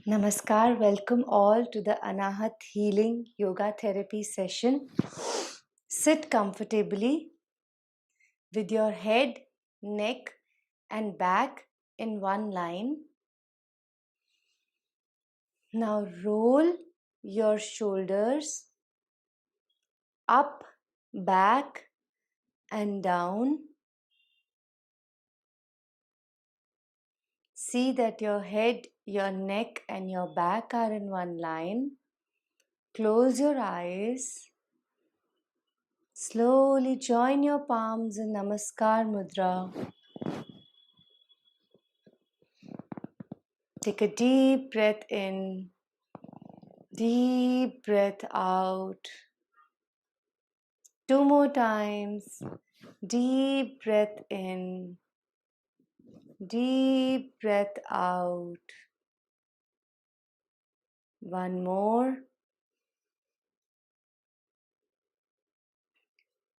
Namaskar, welcome all to the Anahat Healing Yoga Therapy session. Sit comfortably with your head, neck, and back in one line. Now roll your shoulders up, back, and down. See that your head, your neck, and your back are in one line. Close your eyes. Slowly join your palms in Namaskar Mudra. Take a deep breath in, deep breath out. 2 more times. Deep breath in, deep breath out. 1 more.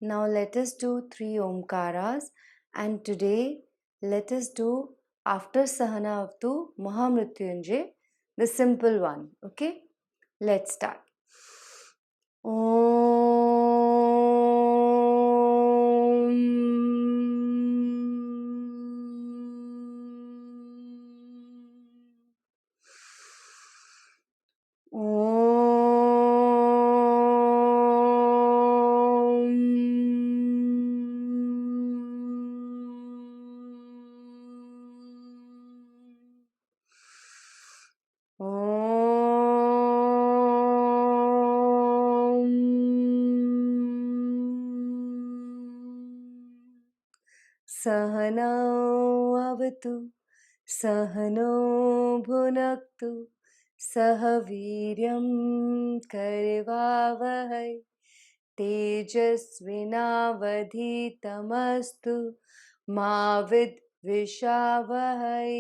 Now let us do 3 Omkaras, and today let us do after Sahana Avtu Mahamrityunjay, the simple one. Okay? Let's start. Sahana avatu सहनो भुनक्तु सह वीर्यं करवावहै तेजस्विनावधीतमस्तु मा विद्विषावहै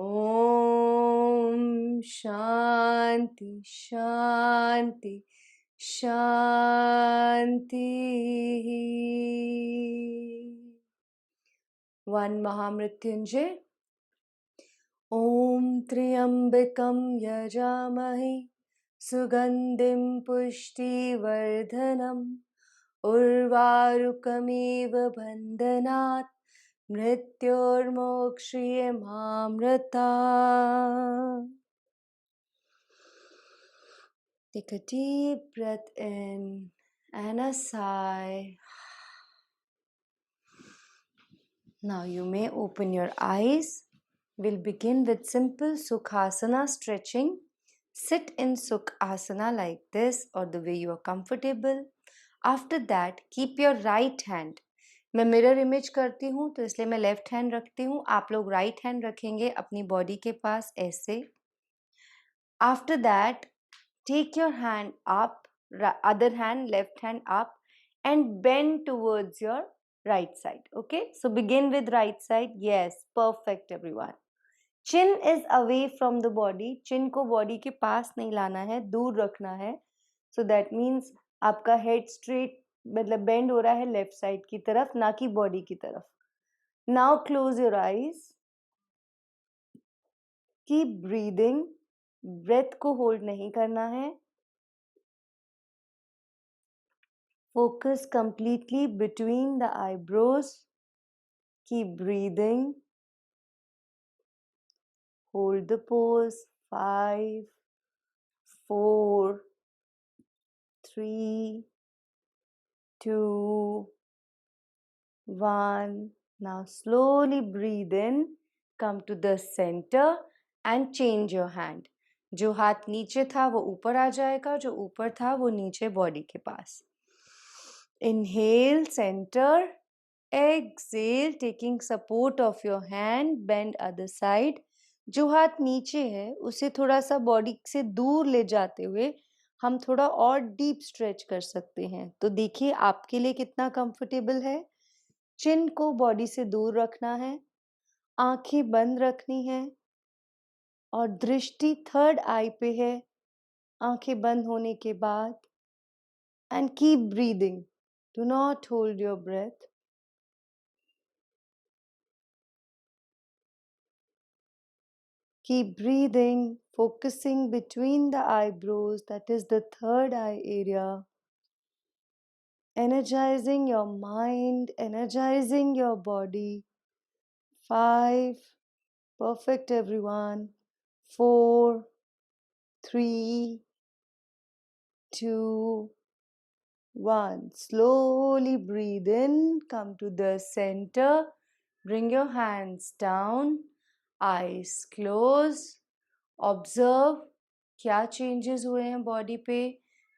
ॐ शान्ति शान्ति शान्तिः. One Mahamrityunjay. Om Triambakam Yajamahi Sugandhim Pushtivardhanam Urvarukamiva Bandhanat Mrityormokshiyamamrita. Take a deep breath in and a sigh. Now you may open your eyes. We'll begin with simple Sukhasana stretching. Sit in Sukhasana like this or the way you are comfortable. After that, keep your right hand. मैं mirror image करती हूँ तो इसलिए मैं left hand रखती हूँ. आप लोग राइट हैंड रखेंगे अपनी बॉडी के पास ऐसे. After that, take your hand up, other hand, left hand up, and bend towards your right side. Okay, so begin with right side. Yes, perfect everyone. Chin is away from the body. Chin को body के पास नहीं लाना है, दूर रखना है. So that means आपका head straight मतलब bend हो रहा है left side की तरफ, ना कि body की तरफ. Now close your eyes. Keep breathing. Breath को hold नहीं करना है. Focus completely between the eyebrows. Keep breathing. Hold the pose. 5, 4, 3, 2, 1. Now slowly breathe in. Come to the center and change your hand. जो हाथ नीचे था वो ऊपर आ जाएगा, जो ऊपर था वो नीचे बॉडी के पास. Inhale, center. Exhale, taking support of your hand. Bend other side. जो हाथ नीचे है उसे थोड़ा सा बॉडी से दूर ले जाते हुए हम थोड़ा और डीप स्ट्रेच कर सकते हैं. तो देखिए आपके लिए कितना कंफर्टेबल है. चिन को बॉडी से दूर रखना है, आंखें बंद रखनी है और दृष्टि थर्ड आई पे है आंखें बंद होने के बाद. And keep breathing. Do not hold your breath. Keep breathing, focusing between the eyebrows, that is the third eye area. Energizing your mind, energizing your body. 5. Perfect, everyone. 4, 3, 2, 1. Slowly breathe in, come to the center. Bring your hands down, eyes close. Observe क्या changes हुए हैं body पे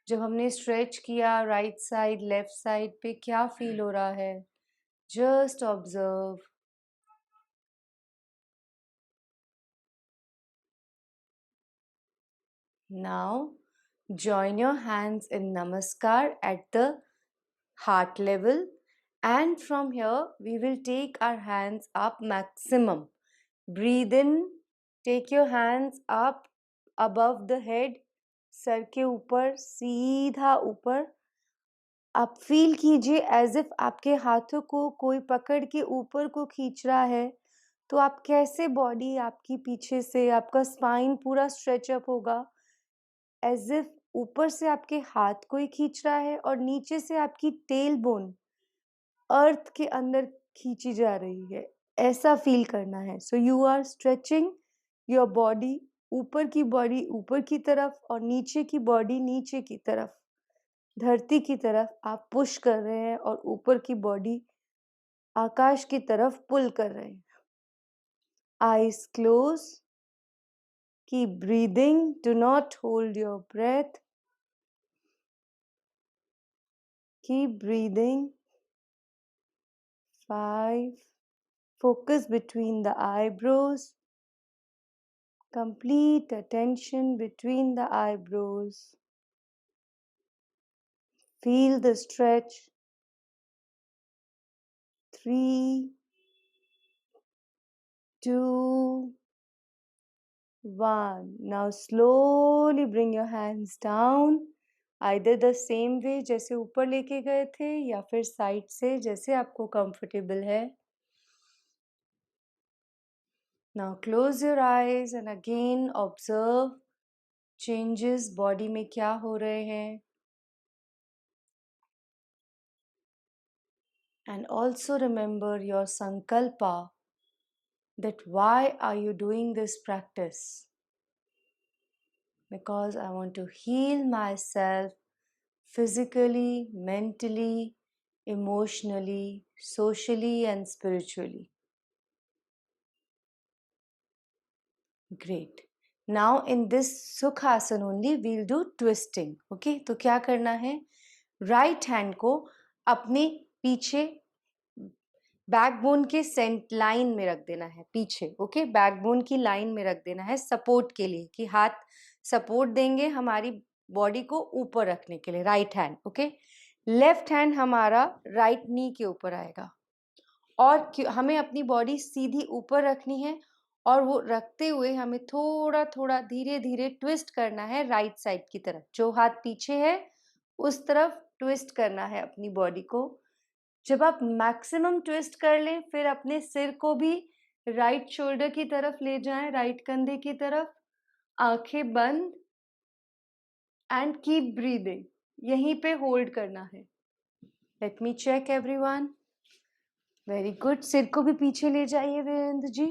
जब हमने stretch किया right side left side पे क्या feel हो रहा है just observe now join your hands in namaskar at the heart level and from here we will take our hands up maximum. Breathe in, take your hands up above the head, sir के ऊपर सीधा ऊपर. आप feel कीजिए as if आपके हाथों को कोई पकड़ के ऊपर को खींच रहा है तो आप कैसे बॉडी आपकी पीछे से आपका स्पाइन पूरा स्ट्रेच अप होगा एज इफ ऊपर से आपके हाथ कोई खींच रहा है और नीचे से आपकी टेल बोन अर्थ के अंदर खींची जा रही है ऐसा फील करना है so you are stretching your body ऊपर की तरफ और नीचे की बॉडी नीचे की तरफ धरती की तरफ आप पुश कर रहे हैं और ऊपर की बॉडी आकाश की तरफ पुल कर रहे हैं eyes close keep breathing do not hold your breath keep breathing 5 focus between the eyebrows complete attention between the eyebrows feel the stretch 3 2 1 now slowly bring your hands down either the same way जैसे ऊपर लेके गए थे या फिर side से जैसे आपको कंफर्टेबल है now close your eyes and again observe changes body में क्या हो रहे हैं and also remember your sankalpa that why are you doing this practice because I want to heal myself physically, mentally, emotionally, socially and spiritually. Great. Now in this Sukhasana only we'll do twisting. Okay, तो क्या करना है right hand को अपने पीछे backbone के Saint line में रख देना है पीछे ओके बैकबोन की लाइन में रख देना है सपोर्ट के लिए कि हाथ सपोर्ट देंगे हमारी बॉडी को ऊपर रखने के लिए right hand okay left hand हमारा राइट नी के ऊपर आएगा और हमें अपनी बॉडी सीधी ऊपर रखनी है और वो रखते हुए हमें थोड़ा थोड़ा धीरे धीरे ट्विस्ट करना है राइट साइड की तरफ जो हाथ पीछे है उस तरफ ट्विस्ट करना है अपनी बॉडी को जब आप मैक्सिमम ट्विस्ट कर लें फिर अपने सिर को भी राइट शोल्डर की तरफ ले जाएं राइट कंधे की तरफ आंखें बंद एंड कीप ब्रीदिंग यहीं पे होल्ड करना है let me check everyone very good सिर को भी पीछे ले जाइए वीरेंद्र जी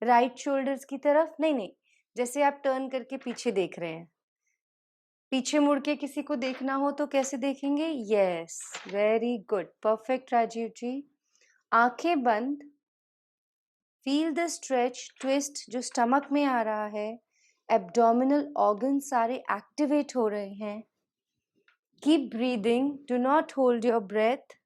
राइट शोल्डर्स की तरफ नहीं जैसे आप टर्न करके पीछे देख रहे हैं पीछे मुड़ के किसी को देखना हो तो कैसे देखेंगे yes very good perfect Rajeev ji आंखें बंद फील द स्ट्रेच ट्विस्ट जो स्टमक में आ रहा है एब्डोमिनल ऑर्गन सारे एक्टिवेट हो रहे हैं keep breathing do not hold your breath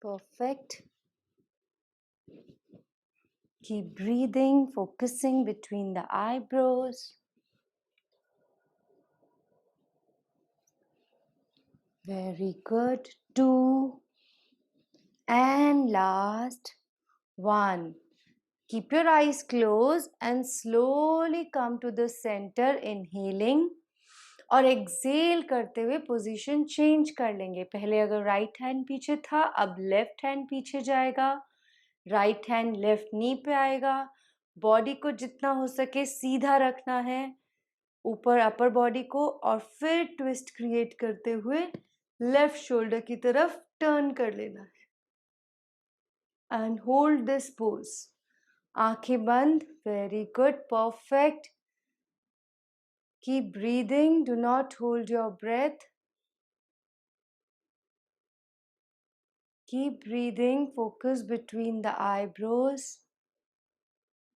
perfect keep breathing focusing between the eyebrows very good 2 and last 1 keep your eyes closed and slowly come to the center inhaling और Excel करते हुए position change कर लेंगे। पहले अगर right hand पीछे था, अब लेफ्ट हैंड पीछे जाएगा, राइट हैंड लेफ्ट नी पे आएगा। बॉडी को जितना हो सके सीधा रखना है, ऊपर अपर बॉडी को, और फिर ट्विस्ट क्रिएट करते हुए लेफ्ट शोल्डर की तरफ टर्न कर लेना है एंड होल्ड दिस पोज। आंखें बंद, very good, perfect. Keep breathing, do not hold your breath. Keep breathing, focus between the eyebrows.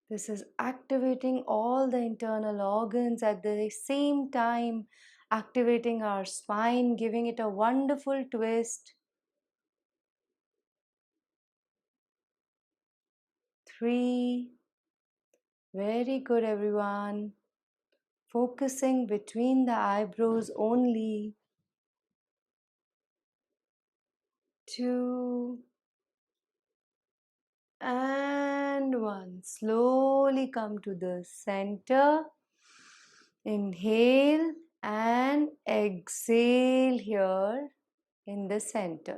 This is activating all the internal organs at the same time, activating our spine, giving it a wonderful twist. 3. Very good, everyone. Focusing between the eyebrows only. 2. And 1. Slowly come to the center. Inhale and exhale here in the center.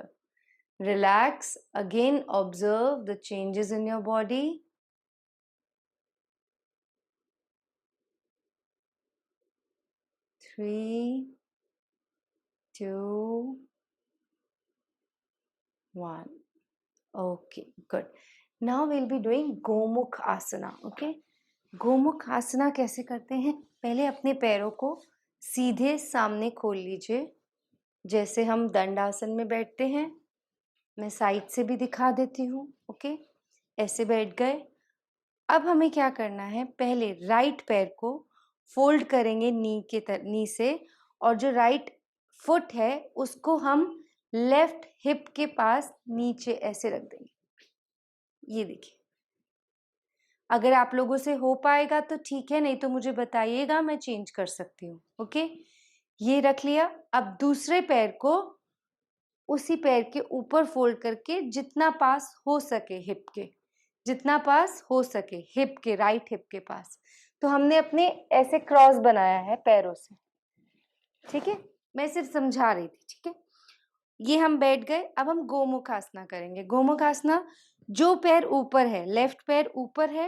Relax. Again, observe the changes in your body. 3, 2, 1. Okay, good. Now we'll be doing Gomukh Asana. Okay? Gomukh asana कैसे करते हैं? पहले अपने पैरों को सीधे सामने खोल लीजिए, जैसे हम दंडासन में बैठते हैं। मैं साइड से भी दिखा देती हूँ। ओके, ऐसे बैठ गए। अब हमें क्या करना है, पहले राइट पैर को फोल्ड करेंगे नी से, और जो राइट फुट है उसको हम लेफ्ट हिप के पास नीचे ऐसे रख देंगे। ये देखिए, अगर आप लोगों से हो पाएगा तो ठीक है, नहीं तो मुझे बताइएगा, मैं चेंज कर सकती हूँ। ओके, ये रख लिया। अब दूसरे पैर को उसी पैर के ऊपर फोल्ड करके जितना पास हो सके हिप के, जितना पास हो सके हिप के, राइट हिप के पास। तो हमने अपने ऐसे क्रॉस बनाया है पैरों से। ठीक है, मैं सिर्फ समझा रही थी। ठीक है, ये हम बैठ गए। अब हम गोमुख आसना करेंगे। गोमुख आसना, जो पैर ऊपर है, लेफ्ट पैर ऊपर है,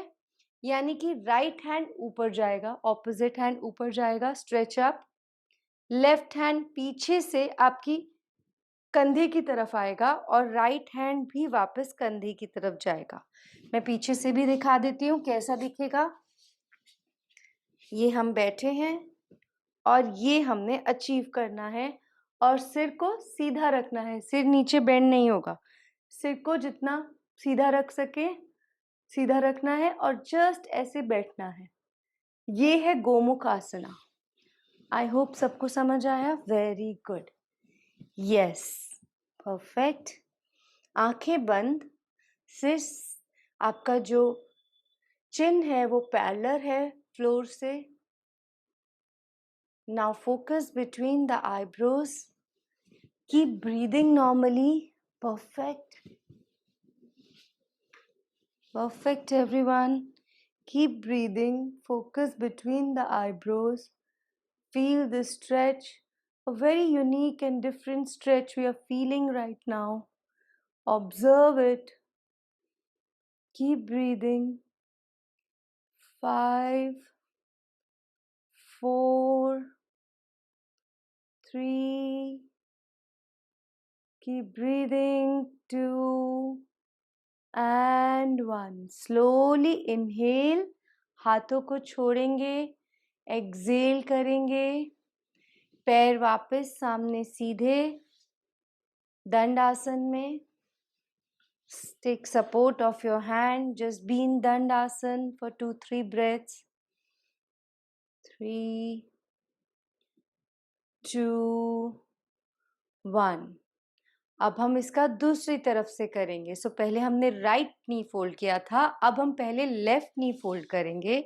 यानी कि राइट हैंड ऊपर जाएगा, ऑपोजिट हैंड ऊपर जाएगा, स्ट्रेच अप। लेफ्ट हैंड पीछे से आपकी कंधे की तरफ आएगा और राइट हैंड भी वापस कंधे की तरफ जाएगा। मैं पीछे से भी दिखा देती हूँ कैसा दिखेगा। ये हम बैठे हैं और ये हमने अचीव करना है, और सिर को सीधा रखना है। सिर नीचे बेंड नहीं होगा, सिर को जितना सीधा रख सके सीधा रखना है और जस्ट ऐसे बैठना है। ये है गोमुख आसना। आई होप सबको समझ आया। Very good, yes, perfect. आंखें बंद। सिर, आपका जो चिन है वो पैरेलल है फ्लोर से। Now focus between the eyebrows. Keep breathing normally. Perfect, perfect, everyone. Keep breathing. Focus between the eyebrows. Feel the stretch, a very unique and different stretch we are feeling right now. Observe it. Keep breathing. 5, 4, 3. Keep breathing. 2 and 1. Slowly inhale. हाथों को छोड़ेंगे, Excel करेंगे, पैर वापस सामने सीधे, दंडासन में। Take support of your hand. Just be in Dandasan for 2-3 breaths. 3, 2, 1. अब हम इसका दूसरी तरफ से करेंगे। सो पहले हमने राइट नी फोल्ड किया था, अब हम पहले लेफ्ट नी फोल्ड करेंगे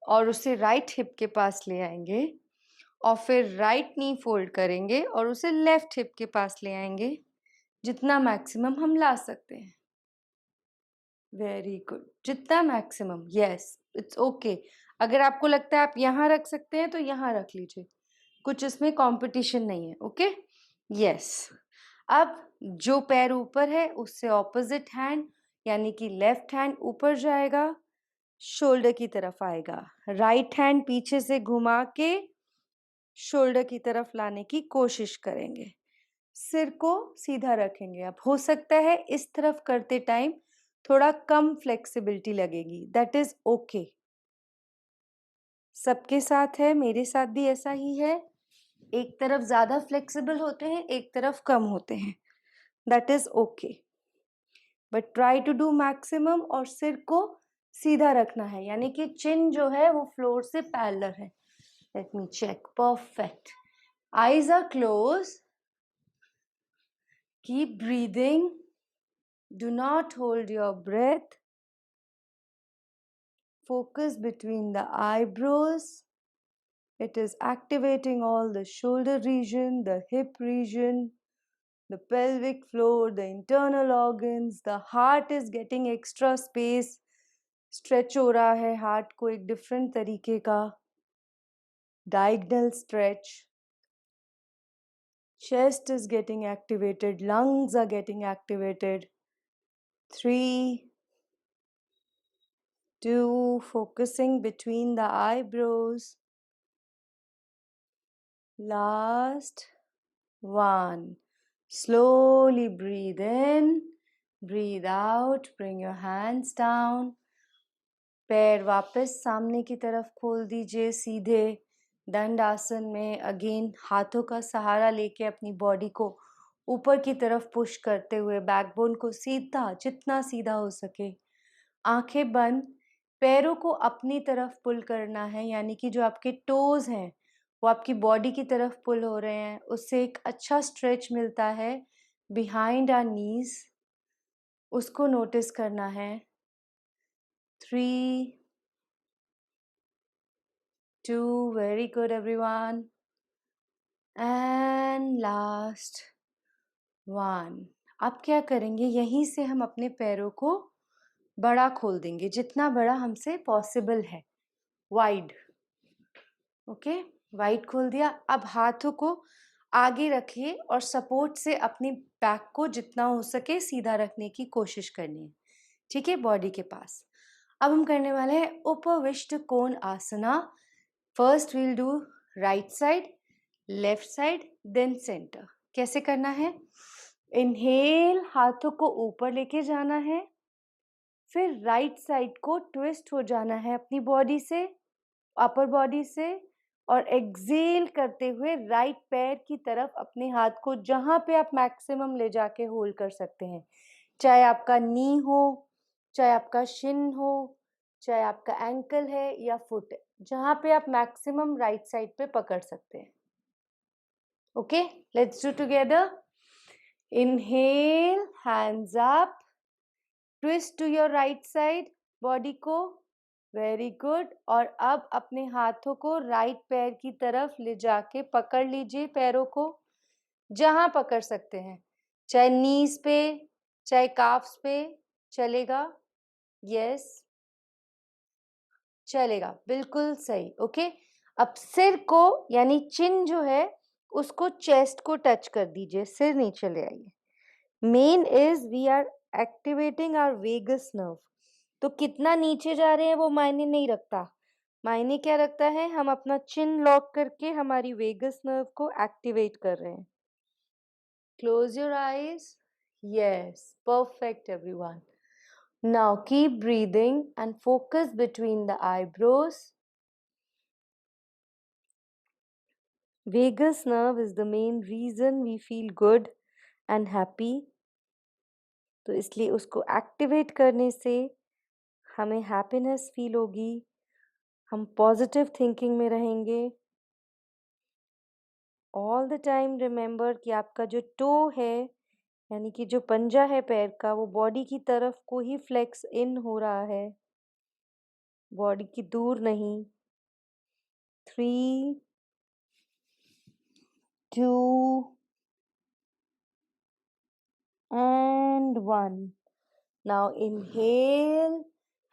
और उसे राइट हिप के पास ले आएंगे, और फिर राइट नी फोल्ड करेंगे और उसे लेफ्ट हिप के पास ले आएंगे, जितना मैक्सिमम हम ला सकते हैं। वेरी गुड, जितना मैक्सिमम। Yes, it's okay. अगर आपको लगता है आप यहाँ रख सकते हैं तो यहाँ रख लीजिए, कुछ इसमें कंपटीशन नहीं है. Okay, yes. अब जो पैर ऊपर है उससे ऑपोजिट हैंड यानी कि लेफ्ट हैंड ऊपर जाएगा, शोल्डर की तरफ आएगा. राइट हैंड पीछे से घुमा के शोल्डर की तरफ लाने की कोशिश करेंगे. सिर को सीधा रखेंगे. अब हो सकता है इस तरफ करते टाइम थोड़ा कम फ्लेक्सिबिलिटी लगेगी. That is okay. सबके साथ है, मेरे साथ भी ऐसा ही है. एक तरफ ज्यादा फ्लेक्सिबल होते हैं, एक तरफ कम होते हैं. That is okay, but try to do maximum. और सिर को सीधा रखना है यानी कि चिन जो है वो फ्लोर से पैरेलल है. Let me check. Perfect. Eyes are close. Keep breathing. Do not hold your breath. Focus between the eyebrows. It is activating all the shoulder region, the hip region, the pelvic floor, the internal organs. The heart is getting extra space. Stretch हो रहा है heart को एक different तरीके का. Diagonal stretch. Chest is getting activated. Lungs are getting activated. 3, 2, focusing between the eyebrows. Last 1. Slowly breathe in, breathe out, bring your hands down. पैर वापस सामने की तरफ खोल दीजिए सीधे. दंड आसन में अगेन हाथों का सहारा लेके अपनी बॉडी को ऊपर की तरफ पुश करते हुए बैकबोन को सीधा, जितना सीधा हो सके. आंखें बंद. पैरों को अपनी तरफ पुल करना है यानी कि जो आपके टोज हैं वो आपकी बॉडी की तरफ पुल हो रहे हैं. उससे एक अच्छा स्ट्रेच मिलता है बिहाइंड आवर नीज. उसको नोटिस करना है. 3, 2, very good everyone. And last 1. अब क्या करेंगे, यहीं से हम अपने पैरों को बड़ा खोल देंगे, जितना बड़ा हमसे पॉसिबल है. वाइड. ओके, वाइड खोल दिया. अब हाथों को आगे रखिए और सपोर्ट से अपनी बैक को जितना हो सके सीधा रखने की कोशिश करनी है. ठीक है, बॉडी के पास. अब हम करने वाले हैं Upavishta Kona asana. First we'll do right side, left side, then centre. कैसे करना है? इनहेल, हाथों को ऊपर लेके जाना है. फिर राइट साइड को ट्विस्ट हो जाना है अपनी बॉडी से, अपर बॉडी से. और एक्सेल करते हुए राइट पैर की तरफ अपने हाथ को जहां पे आप मैक्सिमम ले जाके होल्ड कर सकते हैं. चाहे आपका नी हो, चाहे आपका शिन हो, चाहे आपका एंकल है या फुट है, जहां पे आप मैक्सिमम राइट साइड पे पकड़ सकते हैं. Okay, let's do together. Inhale, hands up, twist to your right side body को. Very good. और अब अपने हाथों को राइट पैर की तरफ ले जाके पकड़ लीजिए. पैरों को जहां पकड़ सकते हैं, चाहे नीज पे, चाहे काफ्स पे, चलेगा. यस, चलेगा, बिल्कुल सही. ओके, अब सिर को यानी चिन जो है उसको चेस्ट को टच कर दीजिए, सिर नीचे ले आइए. Main is we are activating our vagus nerve. तो कितना नीचे जा रहे हैं वो मायने नहीं रखता. मायने क्या रखता है, हम अपना चिन लॉक करके हमारी वेगस नर्व को एक्टिवेट कर रहे हैं. Close your eyes. Yes, perfect everyone. Now keep breathing and focus between the eyebrows. Vagus nerve is the main reason we feel good and happy. तो इसलिए उसको एक्टिवेट करने से हमें हैप्पीनेस फील होगी, हम पॉजिटिव थिंकिंग में रहेंगे. ऑल द टाइम रिमेंबर कि आपका जो टो है यानी कि जो पंजा है पैर का वो बॉडी की तरफ को ही फ्लेक्स इन हो रहा है, बॉडी की दूर नहीं. 3, 2 and 1. Now inhale,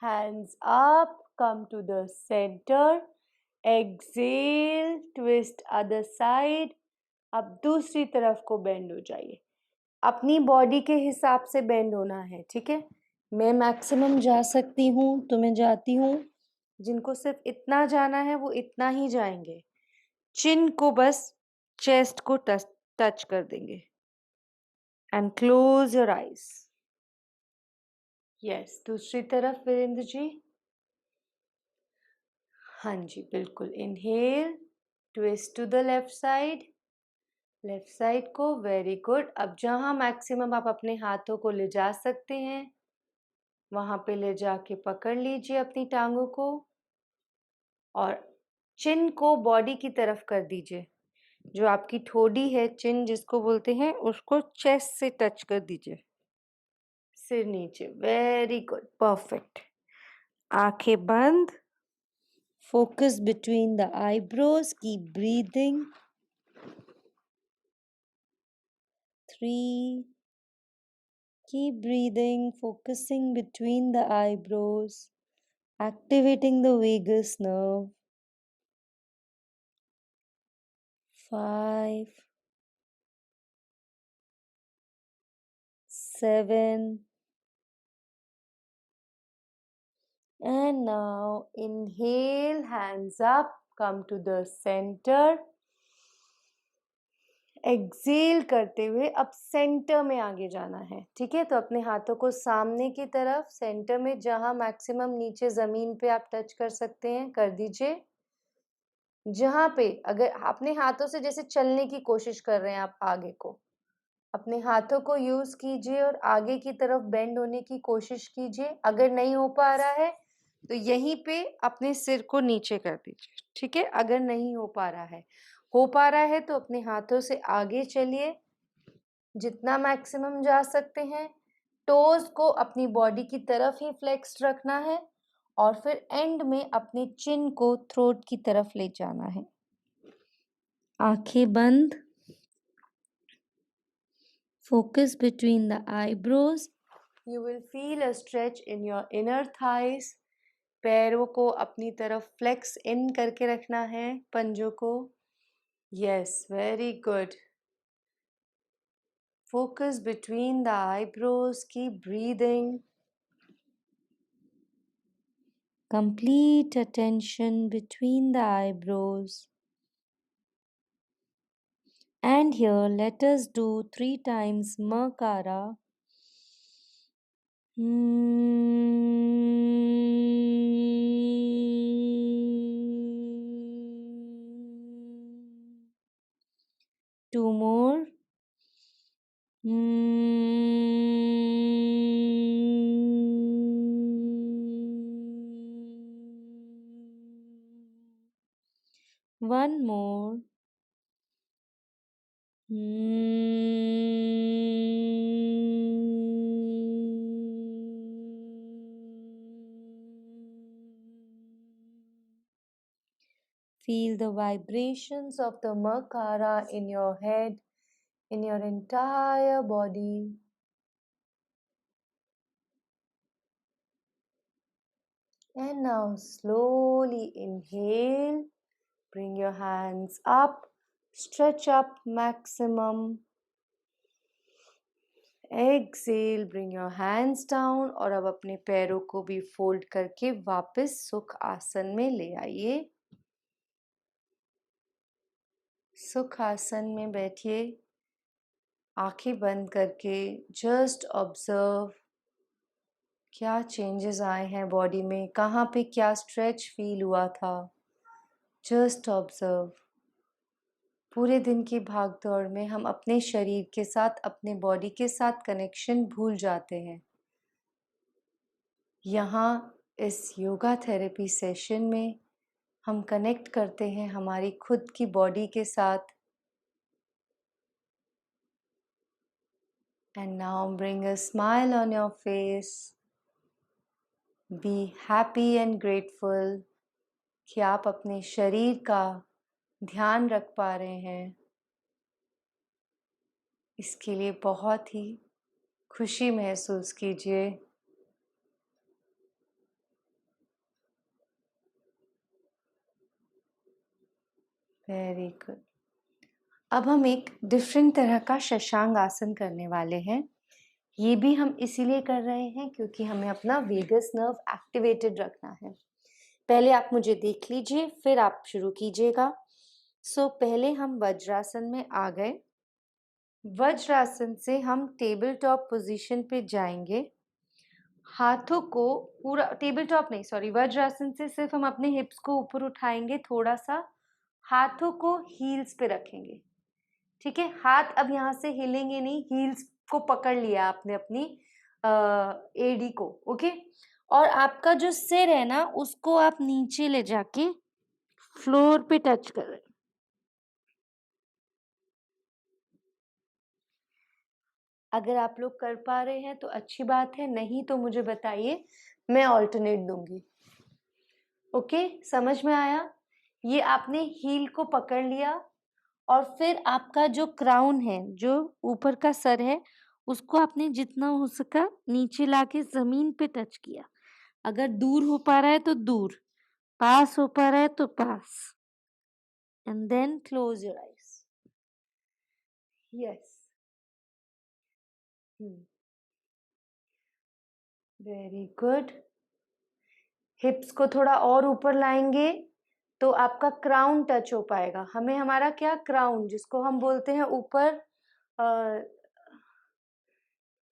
hands up, come to the center. Exhale, twist other side. अब दूसरी तरफ को बेंड हो जाइए। अपनी बॉडी के हिसाब से बेंड होना है, ठीक है। मैं मैक्सिमम जा सकती हूँ तो मैं जाती हूँ, जिनको सिर्फ इतना जाना है वो इतना ही जाएंगे। चिन को बस चेस्ट को टच कर देंगे and close your eyes. Yes, दूसरी तरफ वीरेंद्र जी। हाँ जी, बिल्कुल। Inhale, twist to the left side को। Very good. अब जहां मैक्सिमम आप अपने हाथों को ले जा सकते हैं वहां पे ले जाके पकड़ लीजिए अपनी टांगों को और चिन को बॉडी की तरफ कर दीजिए। जो आपकी ठोडी है, चिन जिसको बोलते हैं, उसको चेस्ट से टच कर दीजिए। सिर नीचे। Very good, perfect. आंखें बंद। Focus between the eyebrows, keep breathing. 3, keep breathing, focusing between the eyebrows, activating the vagus nerve. 5, 7, and now inhale, hands up, come to the center. Exhale करते हुए अब सेंटर में आगे जाना है, ठीक है। तो अपने हाथों को सामने की तरफ सेंटर में, जहां मैक्सिमम नीचे जमीन पे आप टच कर सकते हैं कर दीजिए। जहां पे अगर अपने हाथों से जैसे चलने की कोशिश कर रहे हैं आप आगे को, अपने हाथों को यूज कीजिए और आगे की तरफ बेंड होने की कोशिश कीजिए। अगर नहीं हो पा रहा है तो यहीं पे अपने सिर को नीचे कर दीजिए, ठीक है। अगर नहीं हो पा रहा है, हो पा रहा है तो अपने हाथों से आगे चलिए जितना मैक्सिमम जा सकते हैं। टोज को अपनी बॉडी की तरफ ही फ्लेक्स्ड रखना है और फिर एंड में अपनी चिन को थ्रोट की तरफ ले जाना है। आंखें बंद। Focus between the eyebrows. You will feel a stretch in your inner thighs. पैरों को अपनी तरफ फ्लेक्स इन करके रखना है, पंजों को। Yes, very good. Focus between the eyebrows. Keep breathing. Complete attention between the eyebrows. And here, let us do 3 times Makara. Two more. One more. Feel the vibrations of the Makara in your head, in your entire body. And now slowly inhale, bring your hands up, stretch up maximum. Exhale, bring your hands down और अब अपने पैरों को भी fold करके वापस सुख आसन में ले आइए। सुख आसन में बैठिए, आंखें बंद करके जस्ट ऑब्जर्व क्या चेंजेस आए हैं बॉडी में, कहाँ पे क्या स्ट्रेच फील हुआ था। Just observe. पूरे दिन की भागदौड़ में हम अपने शरीर के साथ, अपने बॉडी के साथ कनेक्शन भूल जाते हैं। यहाँ इस योगा थेरेपी सेशन में हम कनेक्ट करते हैं हमारी खुद की बॉडी के साथ। And now bring a smile on your face. Be happy and grateful कि आप अपने शरीर का ध्यान रख पा रहे हैं। इसके लिए बहुत ही खुशी महसूस कीजिए। Very good. अब हम एक डिफरेंट तरह का शशांक आसन करने वाले हैं। ये भी हम इसीलिए कर रहे हैं क्योंकि हमें अपना वेगस नर्व एक्टिवेटेड रखना है। पहले आप मुझे देख लीजिए, फिर आप शुरू कीजिएगा। पहले हम वज्रासन में आ गए। वज्रासन से हम टेबल टॉप पोजीशन पे जाएंगे। हाथों को पूरा टेबल टॉप नहीं, सॉरी, वज्रासन से सिर्फ हम अपने हिप्स को ऊपर उठाएंगे थोड़ा सा, हाथों को हील्स पे रखेंगे। ठीक है, हाथ अब यहाँ से हिलेंगे नहीं, हील्स को पकड़ लिया आपने अपनी एडी को। ओके, और आपका जो सिर है ना उसको आप नीचे ले जाके फ्लोर पे टच कर रहे हैं। अगर आप लोग कर पा रहे हैं तो अच्छी बात है, नहीं तो मुझे बताइए, मैं ऑल्टरनेट दूंगी। ओके, समझ में आया? ये आपने हील को पकड़ लिया और फिर आपका जो क्राउन है, जो ऊपर का सर है, उसको आपने जितना हो सका नीचे लाके जमीन पे टच किया। अगर दूर हो पा रहा है तो दूर, पास हो पा रहा है तो पास, and then close your eyes. Yes, very good. Hips को थोड़ा और ऊपर लाएंगे तो आपका क्राउन टच हो पाएगा। हमें हमारा क्या क्राउन, जिसको हम बोलते हैं ऊपर,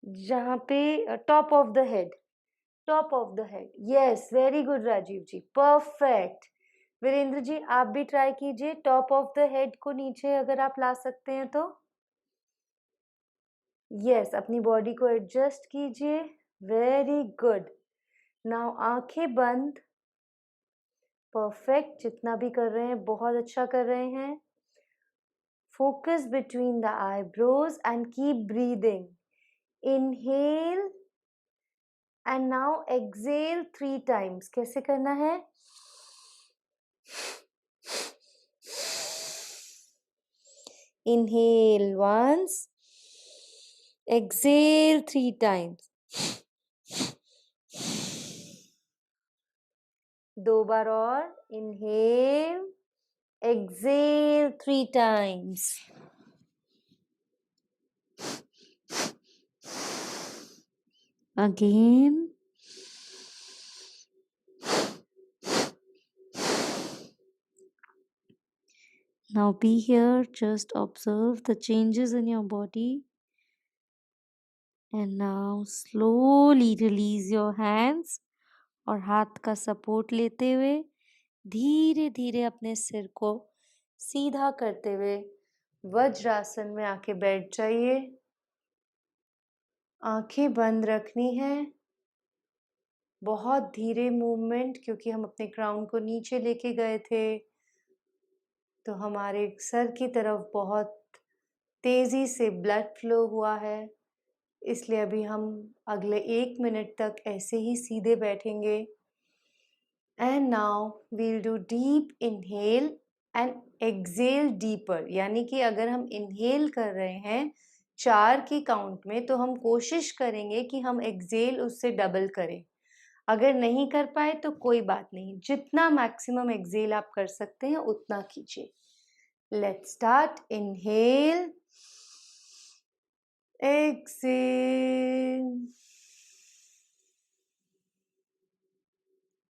जहाँ पे top of the head, top of the head. Yes, very good Rajeev ji, perfect. Virendra ji आप भी ट्राई कीजिए, टॉप ऑफ द हेड को नीचे अगर आप ला सकते हैं तो। यस, अपनी बॉडी को एडजस्ट कीजिए, वेरी गुड। नाउ आंखें बंद। परफेक्ट, जितना भी कर रहे हैं बहुत अच्छा कर रहे हैं। Focus between the eyebrows and keep breathing. Inhale and now exhale 3 times. कैसे करना है? Inhale once, exhale 3 times. 2 बार और, inhale, exhale 3 times. Again. Now be here, just observe the changes in your body. And now slowly release your hands और हाथ का support लेते हुए धीरे धीरे अपने सिर को सीधा करते हुए वज्रासन में आके बैठ जाइए। आंखें बंद रखनी है, बहुत धीरे मूवमेंट, क्योंकि हम अपने क्राउन को नीचे लेके गए थे तो हमारे सर की तरफ बहुत तेजी से ब्लड फ्लो हुआ है, इसलिए अभी हम अगले 1 मिनट तक ऐसे ही सीधे बैठेंगे। And now we'll do deep inhale and exhale deeper, यानी कि अगर हम इनहेल कर रहे हैं 4 की काउंट में तो हम कोशिश करेंगे कि हम एक्सेल उससे डबल करें। अगर नहीं कर पाए तो कोई बात नहीं, जितना मैक्सिमम एक्सेल आप कर सकते हैं उतना कीजिए। Let's start. Inhale, exhale,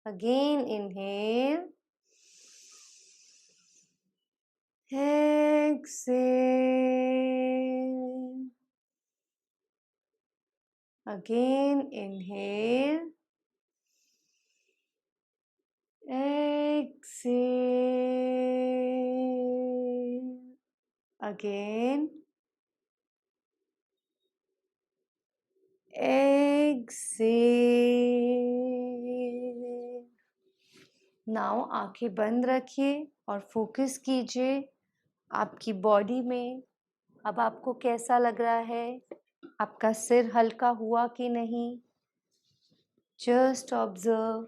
again inhale, exhale, again inhale, exhale, again, exhale। Now आंखें बंद रखिए और फोकस कीजिए आपकी बॉडी में। अब आपको कैसा लग रहा है? आपका सिर हल्का हुआ कि नहीं? Just observe.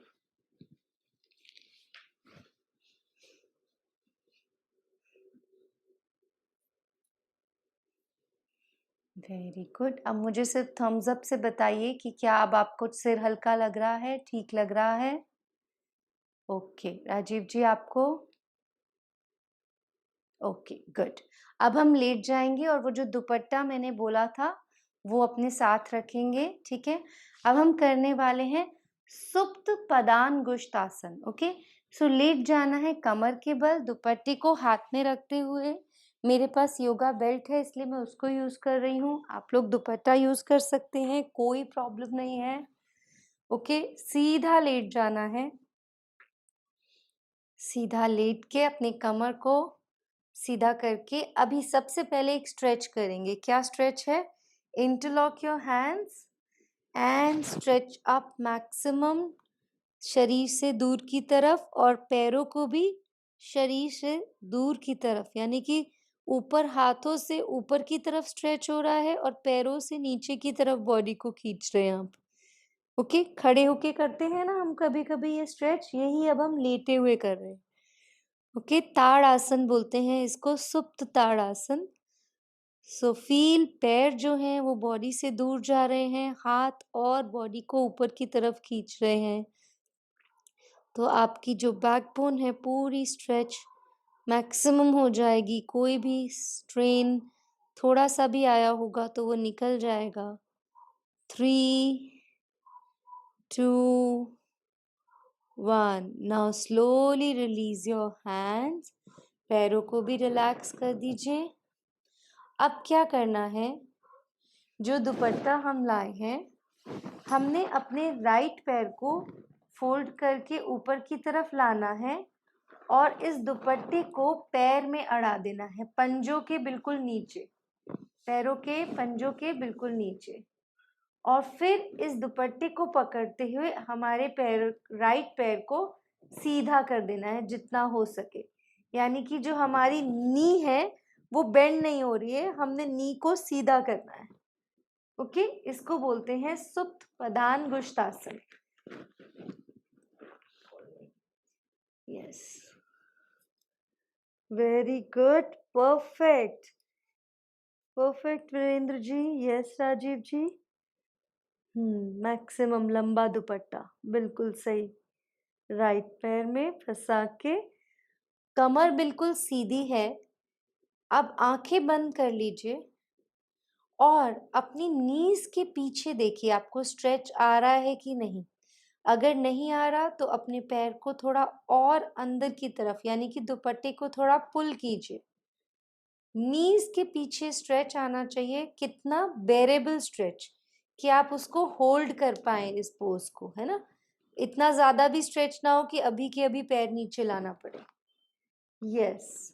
Very good. अब मुझे सिर्फ थम्स अप से बताइए कि क्या अब आपको सिर हल्का लग रहा है, ठीक लग रहा है? ओके, राजीव जी आपको? Okay, good. अब हम लेट जाएंगे और वो जो दुपट्टा मैंने बोला था वो अपने साथ रखेंगे, ठीक है। अब हम करने वाले हैं सुप्त पदानुगुष्ठासन। ओके, सो लेट जाना है कमर के बल, दुपट्टे को हाथ में रखते हुए। मेरे पास योगा बेल्ट है इसलिए मैं उसको यूज कर रही हूँ, आप लोग दुपट्टा यूज कर सकते हैं, कोई प्रॉब्लम नहीं है। ओके, सीधा लेट जाना है, सीधा लेट के अपनी कमर को सीधा करके अभी सबसे पहले एक स्ट्रेच करेंगे। क्या स्ट्रेच है? Interlock your hands and stretch up maximum, शरीर से दूर की तरफ, और पैरों को भी शरीर से दूर की तरफ, यानी कि ऊपर हाथों से ऊपर की तरफ स्ट्रेच हो रहा है और पैरों से नीचे की तरफ बॉडी को खींच रहे हैं आप। ओके, खड़े होके करते हैं ना हम कभी कभी ये स्ट्रेच, यही अब हम लेटे हुए कर रहे हैं। ओके, ताड़ आसन बोलते हैं इसको, सुप्त ताड़ आसन। सो फील पैर जो हैं वो बॉडी से दूर जा रहे हैं, हाथ और बॉडी को ऊपर की तरफ खींच रहे हैं। तो आपकी जो बैकबोन है पूरी स्ट्रेच मैक्सिमम हो जाएगी, कोई भी स्ट्रेन थोड़ा सा भी आया होगा तो वो निकल जाएगा। 3, 2, 1। Now slowly release your hands, पैरों को भी रिलैक्स कर दीजिए। अब क्या करना है, जो दुपट्टा हम लाए हैं हमने अपने राइट पैर को फोल्ड करके ऊपर की तरफ लाना है और इस दुपट्टे को पैर में अड़ा देना है, पंजों के बिल्कुल नीचे, पैरों के पंजों के बिल्कुल नीचे। और फिर इस दुपट्टे को पकड़ते हुए हमारे पैर, राइट पैर को सीधा कर देना है जितना हो सके, यानी कि जो हमारी नी है वो बेंड नहीं हो रही है, हमने नी को सीधा करना है। ओके, इसको बोलते हैं Supta Padangusthasana. Yes, very good, perfect perfect Virendra ji. Yes Rajeev ji. Maximum लंबा दुपट्टा, बिल्कुल सही। राइट पैर में फंसा के, कमर बिल्कुल सीधी है। अब आंखें बंद कर लीजिए और अपनी नीज के पीछे देखिए आपको स्ट्रेच आ रहा है कि नहीं। अगर नहीं आ रहा तो अपने पैर को थोड़ा और अंदर की तरफ, यानी कि दुपट्टे को थोड़ा पुल कीजिए। नीज के पीछे स्ट्रेच आना चाहिए, कितना बेरेबल स्ट्रेच कि आप उसको होल्ड कर पाए इस पोज को, है ना। इतना ज्यादा भी स्ट्रेच ना हो कि अभी के अभी पैर नीचे लाना पड़े। यस,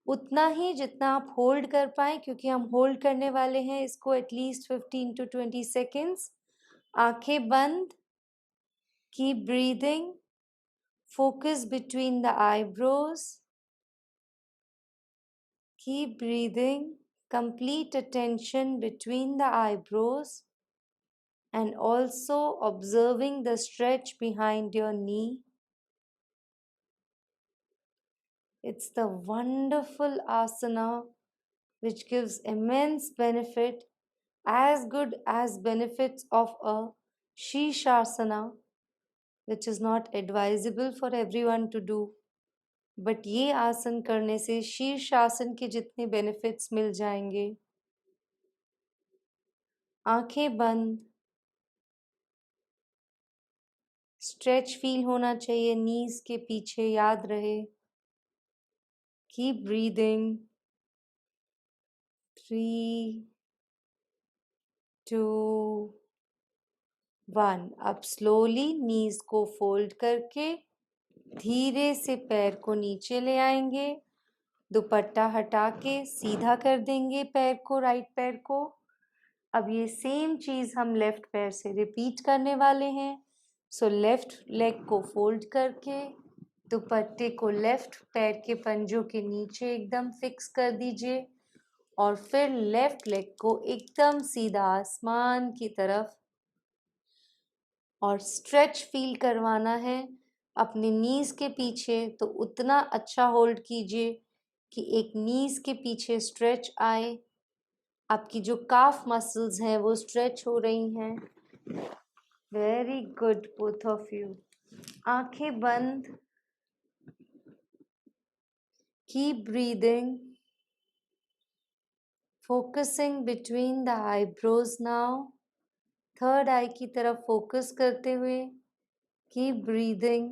उतना ही जितना आप होल्ड कर पाए, क्योंकि हम होल्ड करने वाले हैं इसको एटलीस्ट 15 to 20 सेकेंड्स। आंखें बंद, keep breathing, focus between the eyebrows, keep breathing, complete attention between the eyebrows, and also observing the stretch behind your knee. It's the wonderful asana which gives immense benefit, as good as benefits of a Shirshasana, which is not advisable for everyone to do. But ये आसन करने से शीर्षासन के जितने benefits मिल जाएंगे। आंखें बंद, स्ट्रेच फील होना चाहिए नीज के पीछे, याद रहे। Keep breathing. 3, 2, 1। अब स्लोली नीज को फोल्ड करके धीरे से पैर को नीचे ले आएंगे, दुपट्टा हटा के सीधा कर देंगे पैर को, राइट पैर को। अब ये सेम चीज हम लेफ्ट पैर से रिपीट करने वाले हैं। सो लेफ्ट लेग को फोल्ड करके दुपट्टे को लेफ्ट पैर के पंजों के नीचे एकदम फिक्स कर दीजिए और फिर लेफ्ट लेग को एकदम सीधा आसमान की तरफ, और स्ट्रेच फील करवाना है अपने नीज के पीछे, तो उतना अच्छा होल्ड कीजिए कि एक नीज के पीछे स्ट्रेच आए, आपकी जो काफ मसल्स हैं वो स्ट्रेच हो रही हैं। Very good both of you. आंखें बंद, Keep breathing, focusing between the eyebrows now. Third eye की तरफ फोकस करते हुए keep breathing.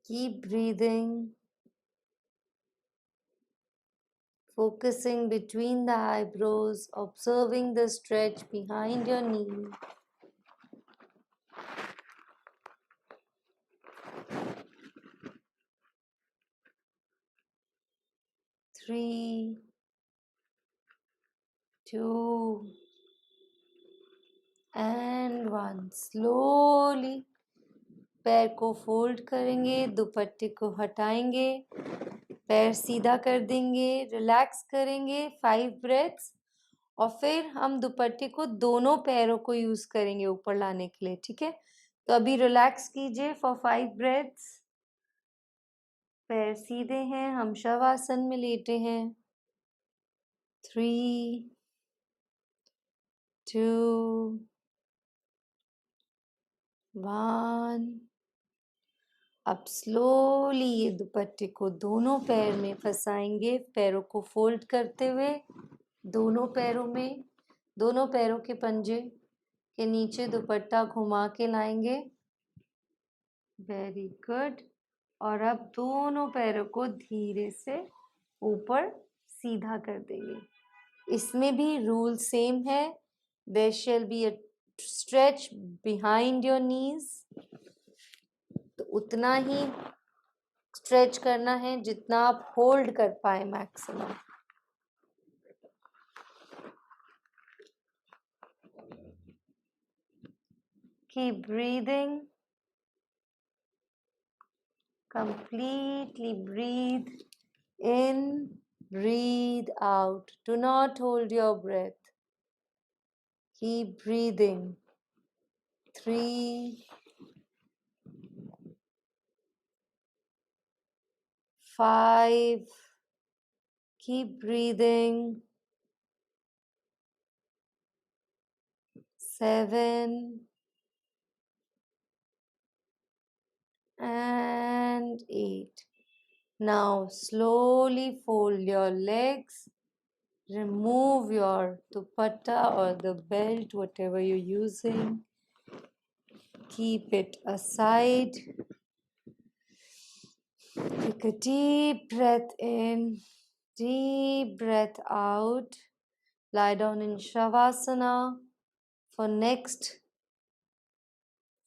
Keep breathing, focusing between the eyebrows, observing the stretch behind your knee. Three, two, and one. Slowly पैर को fold करेंगे, दुपट्टे को हटाएंगे, पैर सीधा कर देंगे, रिलैक्स करेंगे 5 ब्रेथ्स और फिर हम दुपट्टे को दोनों पैरों को यूज करेंगे ऊपर लाने के लिए. ठीक है, तो अभी रिलैक्स कीजिए फॉर 5 ब्रेथ्स. पैर सीधे हैं, हम शवासन में लेटे हैं. 3, 2, 1. अब स्लोली ये दुपट्टे को दोनों पैर में फंसाएंगे, पैरों को फोल्ड करते हुए दोनों पैरों में, दोनों पैरों के पंजे के नीचे दुपट्टा घुमा के लाएंगे. Very good. और अब दोनों पैरों को धीरे से ऊपर सीधा कर देंगे. इसमें भी रूल सेम है. There shall be a stretch behind your knees. तो उतना ही स्ट्रेच करना है जितना आप होल्ड कर पाए maximum. Keep breathing. Completely breathe in, breathe out. Do not hold your breath. Keep breathing. 3, 5. Keep breathing. 7 and 8. Now slowly fold your legs. Remove your dupatta or the belt, whatever you're using. Keep it aside. Take a deep breath in, deep breath out. Lie down in Shavasana for next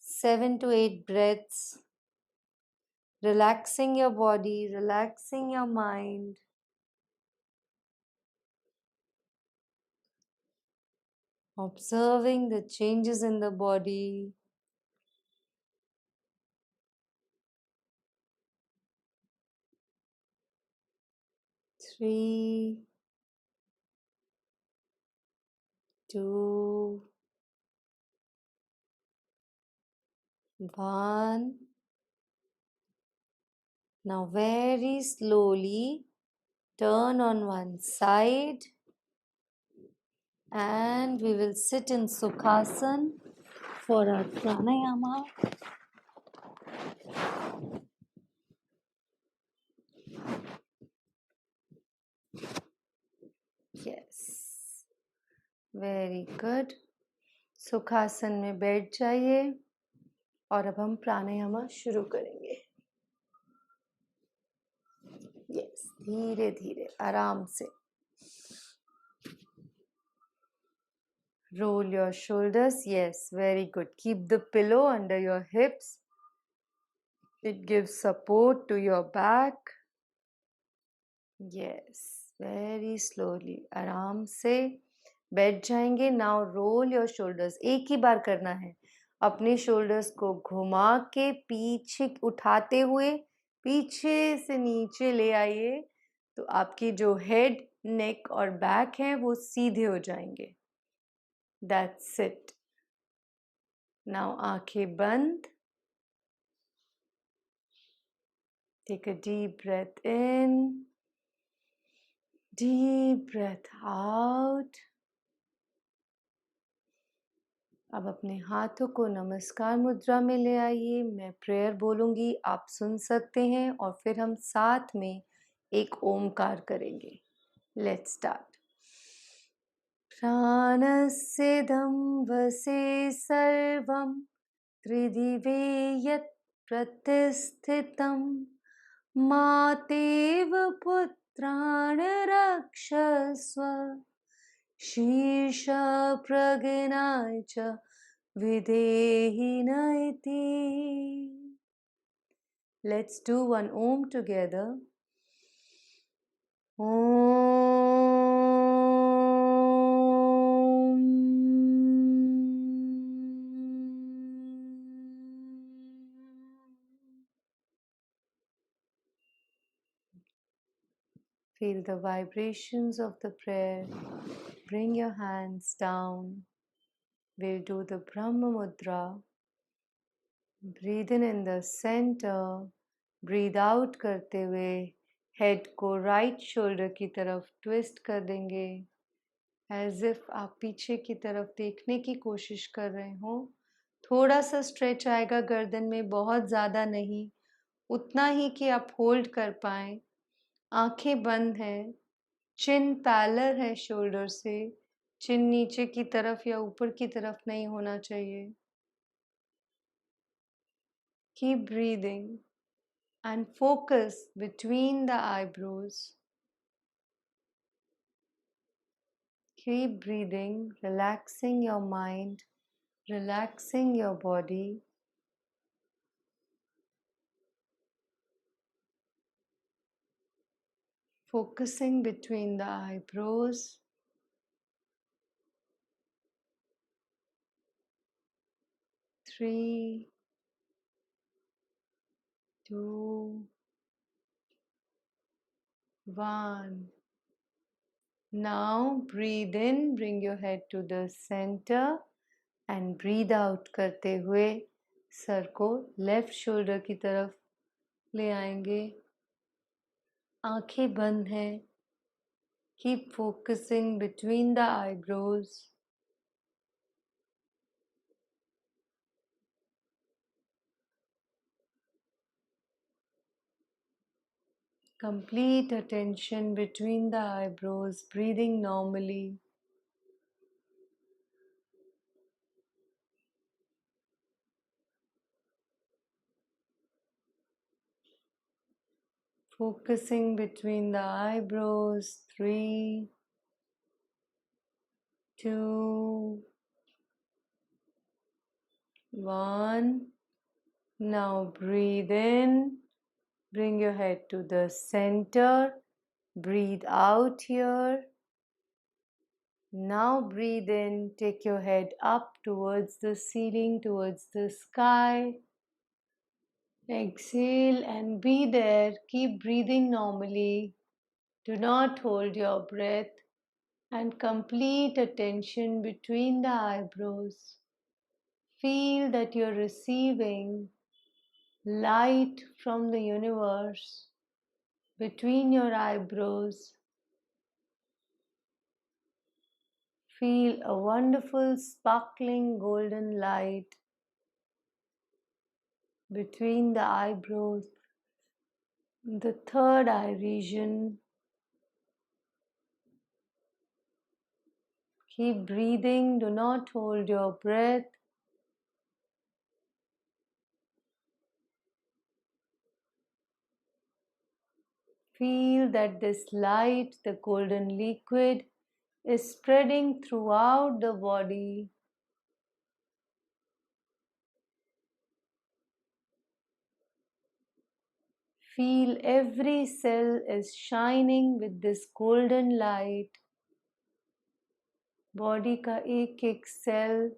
7 to 8 breaths. Relaxing your body, relaxing your mind. Observing the changes in the body. Three, 2, 1. Now very slowly turn on one side and we will sit in Sukhasana for our pranayama. Yes, very good. सुखासन में बैठ जाइए और अब हम प्राणायाम शुरू करेंगे. Yes, धीरे धीरे आराम से. Roll your shoulders. Yes, very good. Keep the pillow under your hips. It gives support to your back. Yes, very slowly. आराम से बैठ जाएंगे. Now roll your shoulders. एक ही बार करना है. अपने shoulders को घुमा के पीछे उठाते हुए पीछे से नीचे ले आइए. तो आपकी जो head, neck और back हैं वो सीधे हो जाएंगे. That's it. Now आंखें बंद. Take a deep breath in, deep breath out. अब अपने हाथों को नमस्कार मुद्रा में ले आइए। मैं प्रेयर बोलूँगी, आप सुन सकते हैं और फिर हम साथ में एक ओमकार करेंगे। Let's start. प्राणस्येदं वसे सर्वं त्रिदिवे यत् प्रतिष्ठितं मातेव पुत्रान् रक्षस्व शीर्ष प्रज्ञाय च विधेहि नयति. Let's do one Om together. Om. Feel the vibrations of the prayer. Bring your hands down. We'll do the Brahma Mudra. Breathe in the center. Breathe out करते हुए हेड को राइट शोल्डर की तरफ ट्विस्ट कर देंगे, as if आप पीछे की तरफ देखने की कोशिश कर रहे हो. थोड़ा सा स्ट्रेच आएगा गर्दन में, बहुत ज़्यादा नहीं, उतना ही कि आप होल्ड कर पाएं. आंखें बंद हैं, चिन पैरेलल है शोल्डर से, चिन नीचे की तरफ या ऊपर की तरफ नहीं होना चाहिए. Keep breathing and focus between the eyebrows. Keep breathing, relaxing your mind, relaxing your body. Focusing between the eyebrows. 3, 2, 1. Now breathe in, bring your head to the center and breathe out करते हुए sir को left shoulder की तरफ ले आएंगे. आंखें बंद हैं. Keep focusing between the eyebrows. Complete attention between the eyebrows, breathing normally. Focusing between the eyebrows. 3, 2, 1. Now breathe in. Bring your head to the center. Breathe out here. Now breathe in. Take your head up towards the ceiling, towards the sky. Exhale and be there. Keep breathing normally. Do not hold your breath, and complete attention between the eyebrows. Feel that you're receiving light from the universe between your eyebrows. Feel a wonderful sparkling golden light between the eyebrows, the third eye region. Keep breathing, do not hold your breath. Feel that this light, the golden liquid, is spreading throughout the body. Feel every cell is shining with this golden light. Body का एक एक cell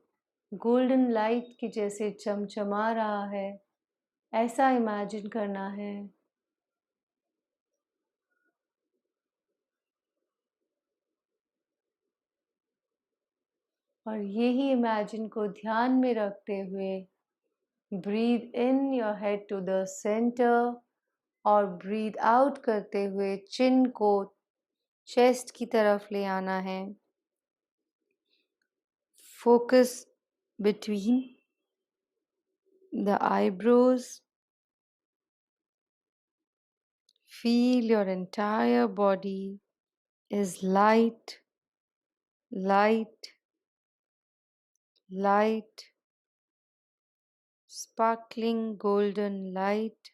golden light की जैसे चमचमा रहा है, ऐसा imagine करना है. और यही इमेजिन को ध्यान में रखते हुए breathe in your head to the center और ब्रीथ आउट करते हुए चिन को चेस्ट की तरफ ले आना है. Focus between the eyebrows. Feel your entire body is light, light, light, sparkling golden light.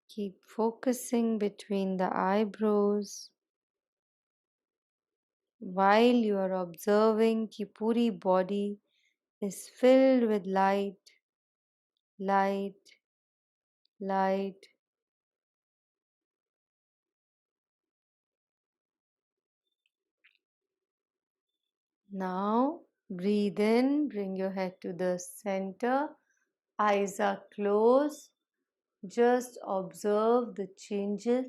Keep focusing between the eyebrows while you are observing कि पूरी body is filled with light, light, light. Now breathe in, bring your head to the center, eyes are closed. Just observe the changes.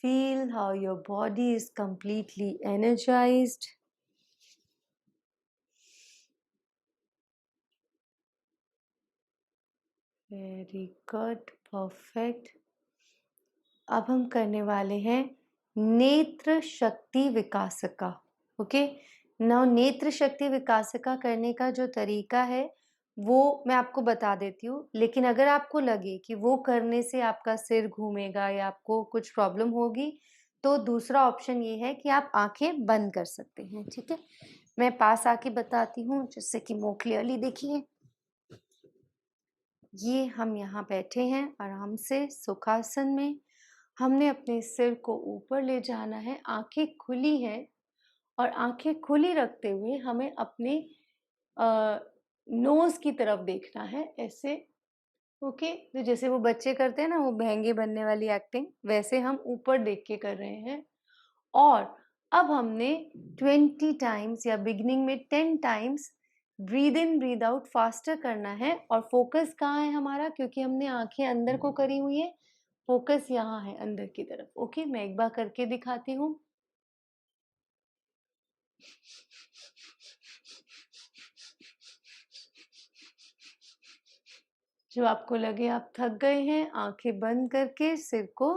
Feel how your body is completely energized. Very good, perfect. अब हम करने वाले हैं नेत्र शक्ति विकासका. Okay, now नेत्र शक्ति विकासका करने का जो तरीका है वो मैं आपको बता देती हूँ, लेकिन अगर आपको लगे कि वो करने से आपका सिर घूमेगा या आपको कुछ प्रॉब्लम होगी तो दूसरा ऑप्शन ये है कि आप आंखें बंद कर सकते हैं. ठीक है, मैं पास आके बताती हूँ जिससे कि मुंह क्लियरली देखिए. ये हम यहाँ बैठे हैं आराम से सुखासन में. हमने अपने सिर को ऊपर ले जाना है, आंखें खुली हैं और आंखें खुली रखते हुए हमें अपने नोज की तरफ देखना है ऐसे. ओके, तो जैसे वो बच्चे करते हैं ना वो बहंगे बनने वाली एक्टिंग, वैसे हम ऊपर देख के कर रहे हैं. और अब हमने 20 टाइम्स या बिगिनिंग में 10 times breathe in breathe out faster करना है. और फोकस कहाँ है हमारा, क्योंकि हमने आंखें अंदर को करी हुई है, फोकस यहाँ है अंदर की तरफ. ओके, मैं एक बार करके दिखाती हूँ. जब आपको लगे आप थक गए हैं, आंखें बंद करके सिर को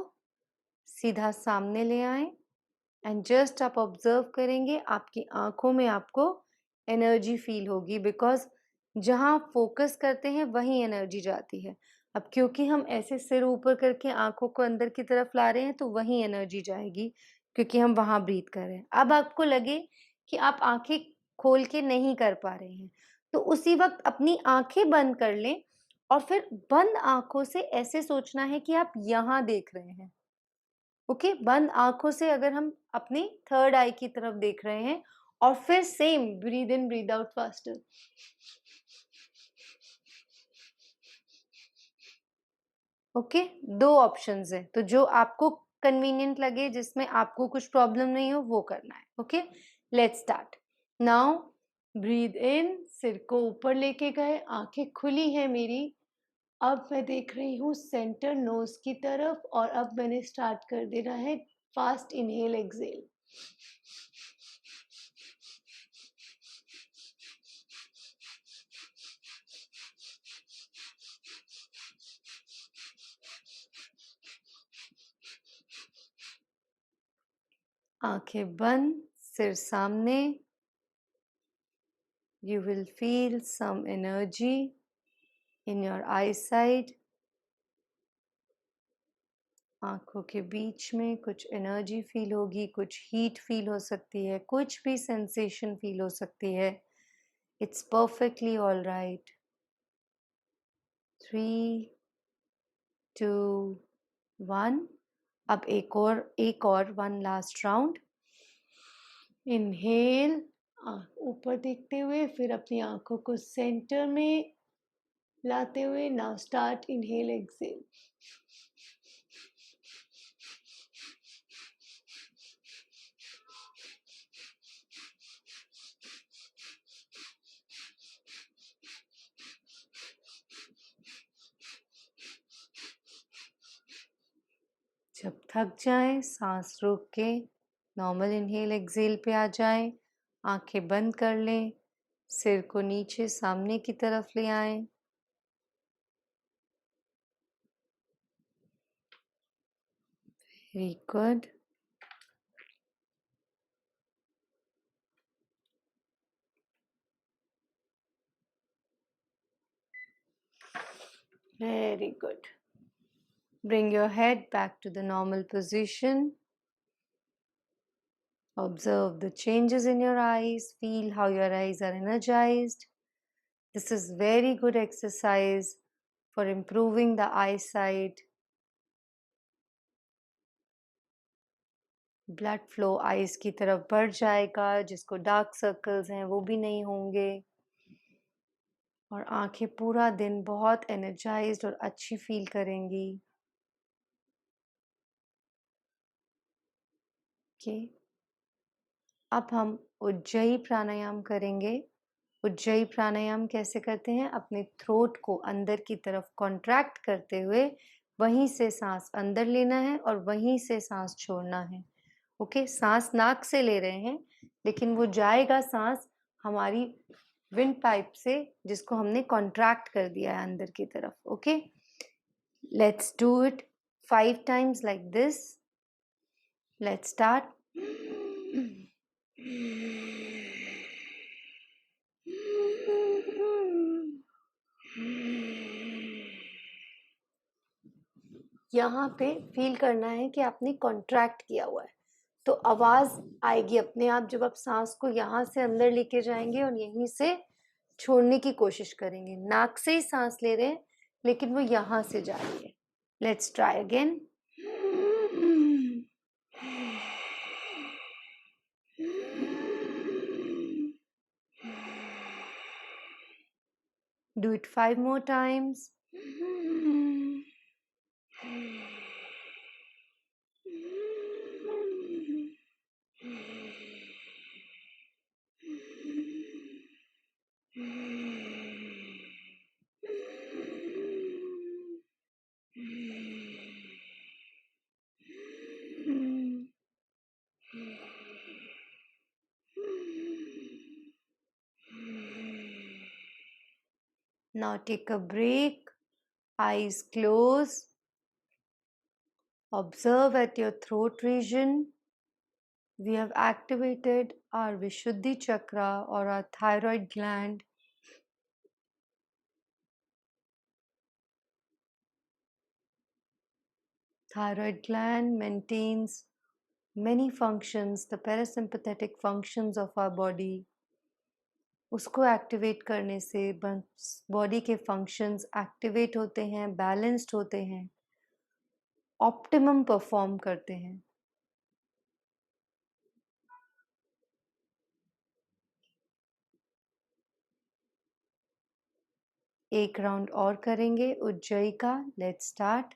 सीधा सामने ले आए एंड जस्ट आप ऑब्जर्व करेंगे. आपकी आंखों में आपको एनर्जी फील होगी, बिकॉज जहाँ फोकस करते हैं वहीं एनर्जी जाती है. अब क्योंकि हम ऐसे सिर ऊपर करके आंखों को अंदर की तरफ ला रहे हैं तो वहीं एनर्जी जाएगी, क्योंकि हम वहां ब्रीथ कर रहे हैं. अब आपको लगे कि आप आंखें खोल के नहीं कर पा रहे हैं तो उसी वक्त अपनी आंखें बंद कर लें और फिर बंद आंखों से ऐसे सोचना है कि आप यहाँ देख रहे हैं. ओके, बंद आंखों से अगर हम अपनी थर्ड आई की तरफ देख रहे हैं और फिर same breathe in breathe out faster. Okay, दो ऑप्शंस है, तो जो आपको कन्वीनियंट लगे, जिसमें आपको कुछ प्रॉब्लम नहीं हो, वो करना है. Okay, let's start now. Breathe in, सिर को ऊपर लेके गए, आंखें खुली है मेरी. अब मैं देख रही हूँ सेंटर नोज की तरफ और अब मैंने स्टार्ट कर देना है फास्ट इनहेल एक्सेल. आंखें बंद, सिर सामने. You will feel some energy in your eyesight. आंखों के बीच में कुछ एनर्जी फील होगी, कुछ हीट फील हो सकती है, कुछ भी सेंसेशन फील हो सकती है. It's perfectly all right. 3, 2, 1. अब एक और वन लास्ट राउंड. इनहेल, ऊपर देखते हुए, फिर अपनी आंखों को सेंटर में लाते हुए. Now start inhale exhale. जब थक जाएं, सांस रोक के नॉर्मल इनहेल एक्सेल पे आ जाएं. आंखें बंद कर लें, सिर को नीचे सामने की तरफ ले आएं. Very good. Very good. Bring your head back to the normal position. Observe the changes in your eyes. Feel how your eyes are energized. This is very good exercise for improving the eyesight. Blood flow eyes की तरफ बढ़ जाएगा, जिसको dark circles हैं वो भी नहीं होंगे और आंखें पूरा दिन बहुत एनर्जाइज्ड और अच्छी फील करेंगी। ओके, अब हम उज्जयी प्राणायाम करेंगे। उज्जयी प्राणायाम कैसे करते हैं? अपने थ्रोट को अंदर की तरफ कॉन्ट्रैक्ट करते हुए वहीं से सांस अंदर लेना है और वहीं से सांस छोड़ना है। ओके, सांस नाक से ले रहे हैं लेकिन वो जाएगा सांस हमारी विंड पाइप से, जिसको हमने कॉन्ट्रैक्ट कर दिया है अंदर की तरफ। Okay, let's do it 5 times like this. Let's start. यहाँ पे फील करना है कि आपने कॉन्ट्रैक्ट किया हुआ है, तो आवाज आएगी अपने आप जब आप सांस को यहाँ से अंदर लेके जाएंगे और यहीं से छोड़ने की कोशिश करेंगे। नाक से ही सांस ले रहे हैं लेकिन वो यहाँ से जा रही है। Let's try again. Do it 5 more times. Now take a break, eyes closed. Observe at your throat region. We have activated our Vishuddhi chakra or our thyroid gland. Thyroid gland maintains many functions, the parasympathetic functions of our body. उसको activate करने से body के functions activate होते हैं, balanced होते हैं, optimum perform करते हैं। एक राउंड और करेंगे उज्जयी का। Let's start.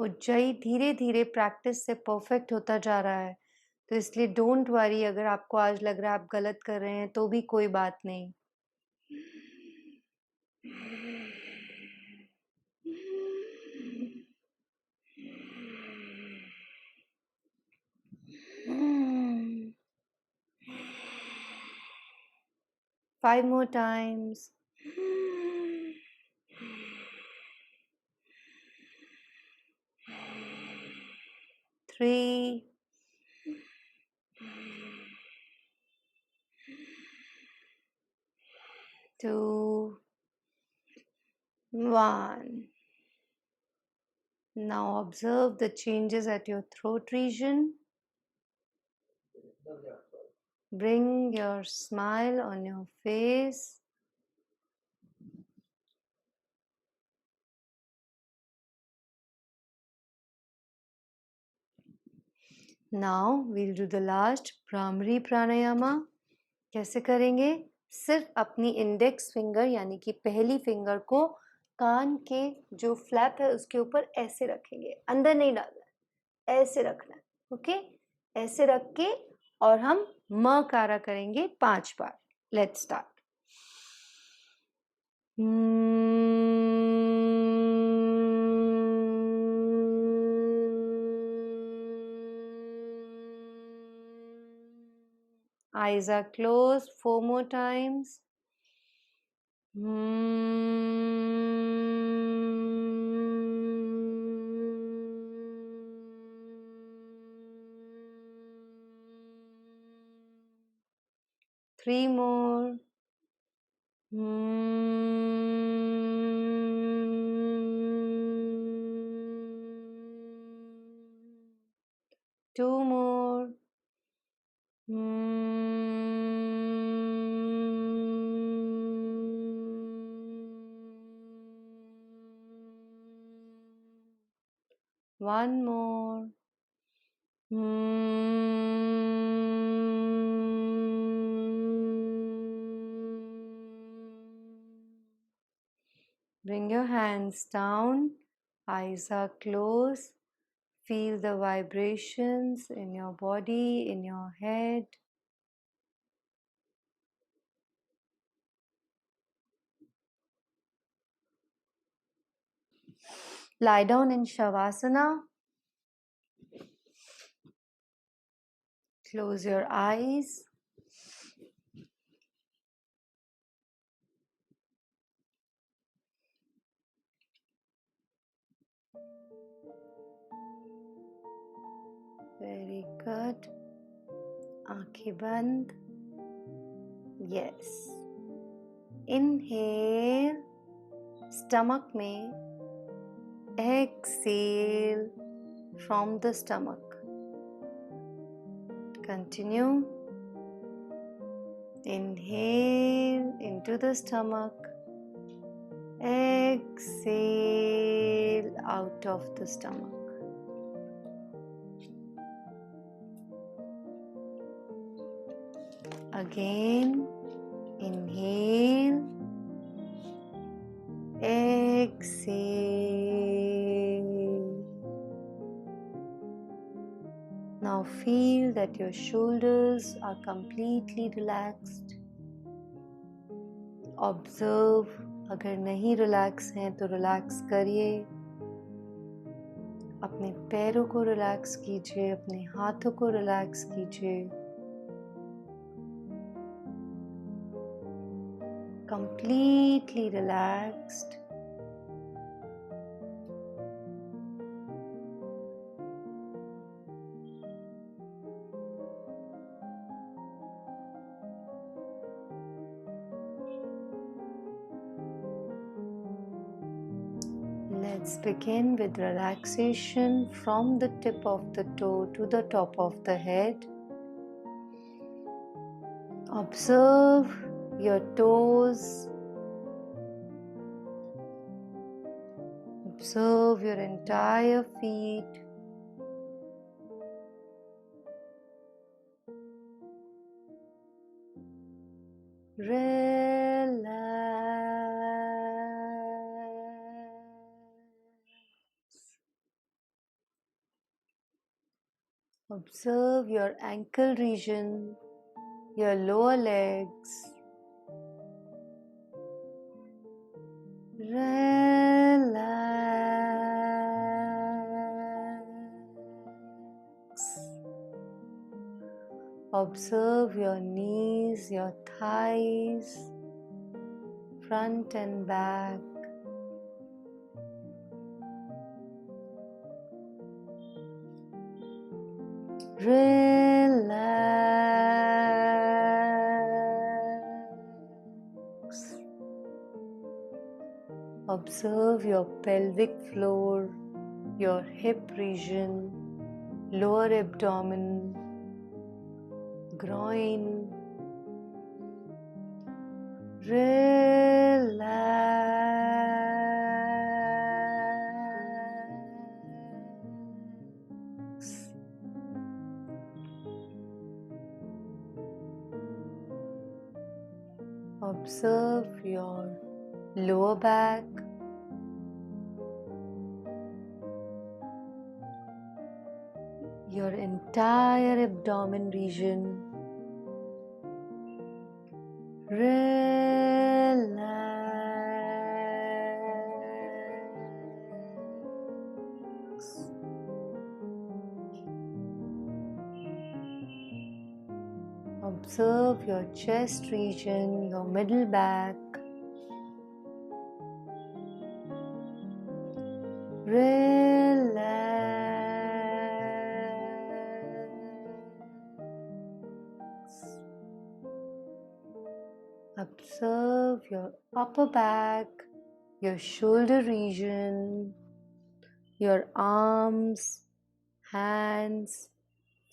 उज्जयी धीरे धीरे प्रैक्टिस से परफेक्ट होता जा रहा है, तो इसलिए डोंट वरी अगर आपको आज लग रहा है आप गलत कर रहे हैं तो भी कोई बात नहीं। Five more times. 3, 2, 1. Now observe the changes at your throat region. Bring your smile on your face. Now we'll do the last Bhramari Pranayama. कैसे करेंगे? सिर्फ अपनी इंडेक्स फिंगर यानी कि पहली फिंगर को कान के जो फ्लैप है उसके ऊपर ऐसे रखेंगे, अंदर नहीं डालना है, ऐसे रखना है। ओके, ऐसे रख के और हम म कारा करेंगे 5 बार। Let's start. Eyes are closed. 4 more times. Three more. Two more. One more. Bring your hands down, eyes are closed. Feel the vibrations in your body, in your head. Lie down in Shavasana. Close your eyes. Very good. Aanखें बंद. Yes. Inhale. Stomach में. Exhale from the stomach. Continue. Inhale into the stomach. Exhale out of the stomach. Again, inhale, exhale. Now feel that your shoulders are completely relaxed. Observe, अगर नहीं relax हैं तो relax करिए. अपने पैरों को relax कीजिए, अपने हाथों को रिलैक्स कीजिए. Completely relaxed. Let's begin with relaxation from the tip of the toe to the top of the head. Observe your toes. Observe your entire feet. Relax. Observe your ankle region, your lower legs. Relax. Observe your knees, your thighs, front and back. Relax. Observe your pelvic floor, your hip region, lower abdomen, groin. Relax. Observe your lower back, your entire abdomen region. Relax. Observe your chest region, your middle back. Relax. Observe your upper back, your shoulder region, your arms, hands,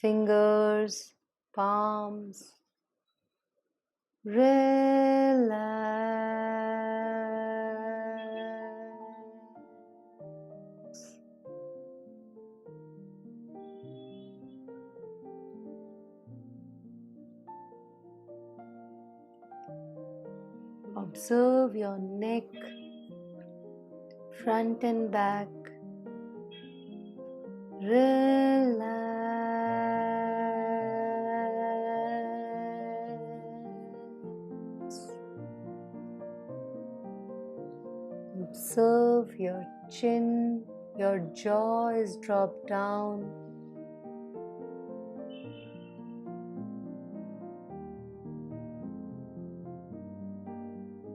fingers, palms. Relax. Observe your neck, front and back. Relax. Observe your chin, your jaw is dropped down.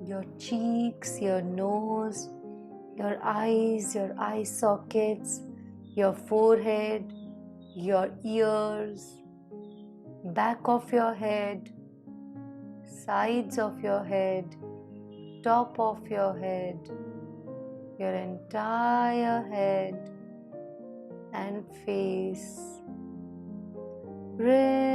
Your cheeks, your nose, your eyes, your eye sockets, your forehead, your ears, back of your head, sides of your head, top of your head, your entire head and face. Relaxed.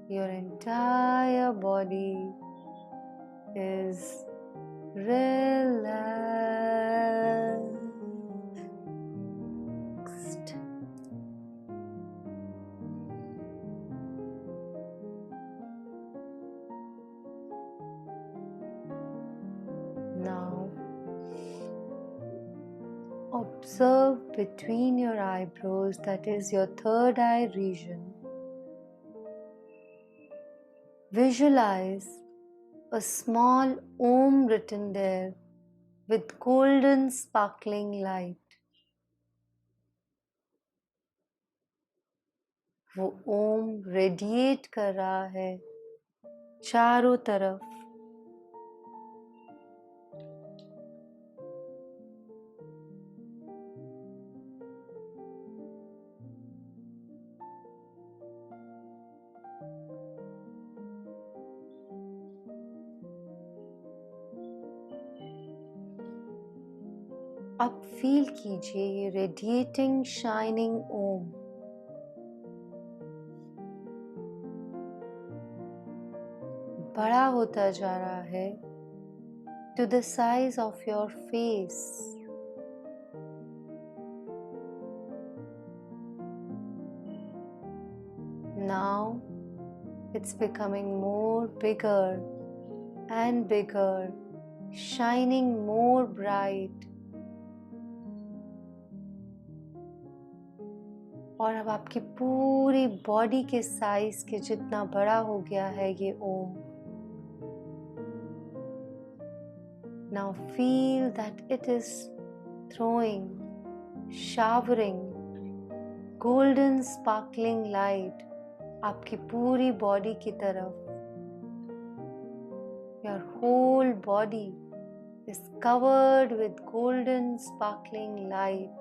Your entire body is relaxed. Now, observe between your eyebrows, that is your third eye region. Visualize a small Om written there with golden sparkling light. वो ओम radiate कर रहा है चारों तरफ. अब feel कीजिए ये radiating shining ओम बड़ा होता जा रहा है to the size of your face. Now it's becoming more bigger and bigger, shining more bright. और अब आपकी पूरी बॉडी के साइज के जितना बड़ा हो गया है ये ओम. Now feel that it is throwing, showering golden sparkling light आपकी पूरी बॉडी की तरफ. Your whole body is covered with golden sparkling light.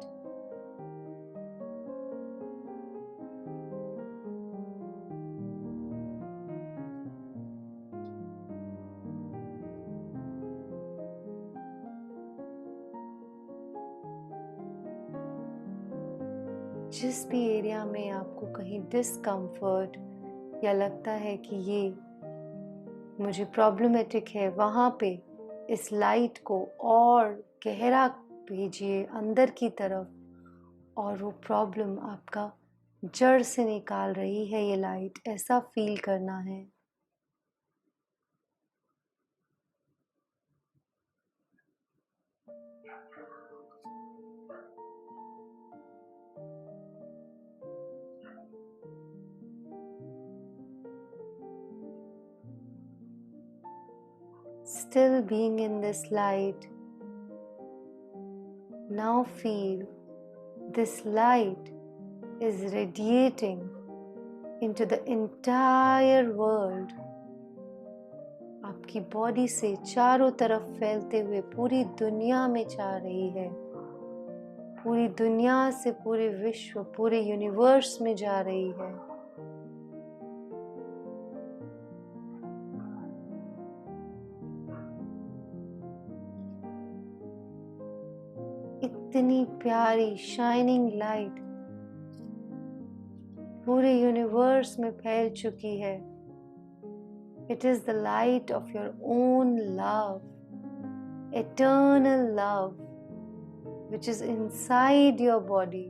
जिस भी एरिया में आपको कहीं डिस्कम्फर्ट या लगता है कि ये मुझे प्रॉब्लमेटिक है, वहाँ पे इस लाइट को और गहरा भेजिए अंदर की तरफ, और वो प्रॉब्लम आपका जड़ से निकाल रही है ये लाइट, ऐसा फील करना है. Still being in this light, Now feel this light is radiating into the entire world. आपकी बॉडी से चारों तरफ फैलते हुए पूरी दुनिया में जा रही है, पूरी दुनिया से पूरे विश्व, पूरे यूनिवर्स में जा रही है। इतनी प्यारी शाइनिंग लाइट पूरे यूनिवर्स में फैल चुकी है। It is the light of your own love, eternal love, which is inside your body.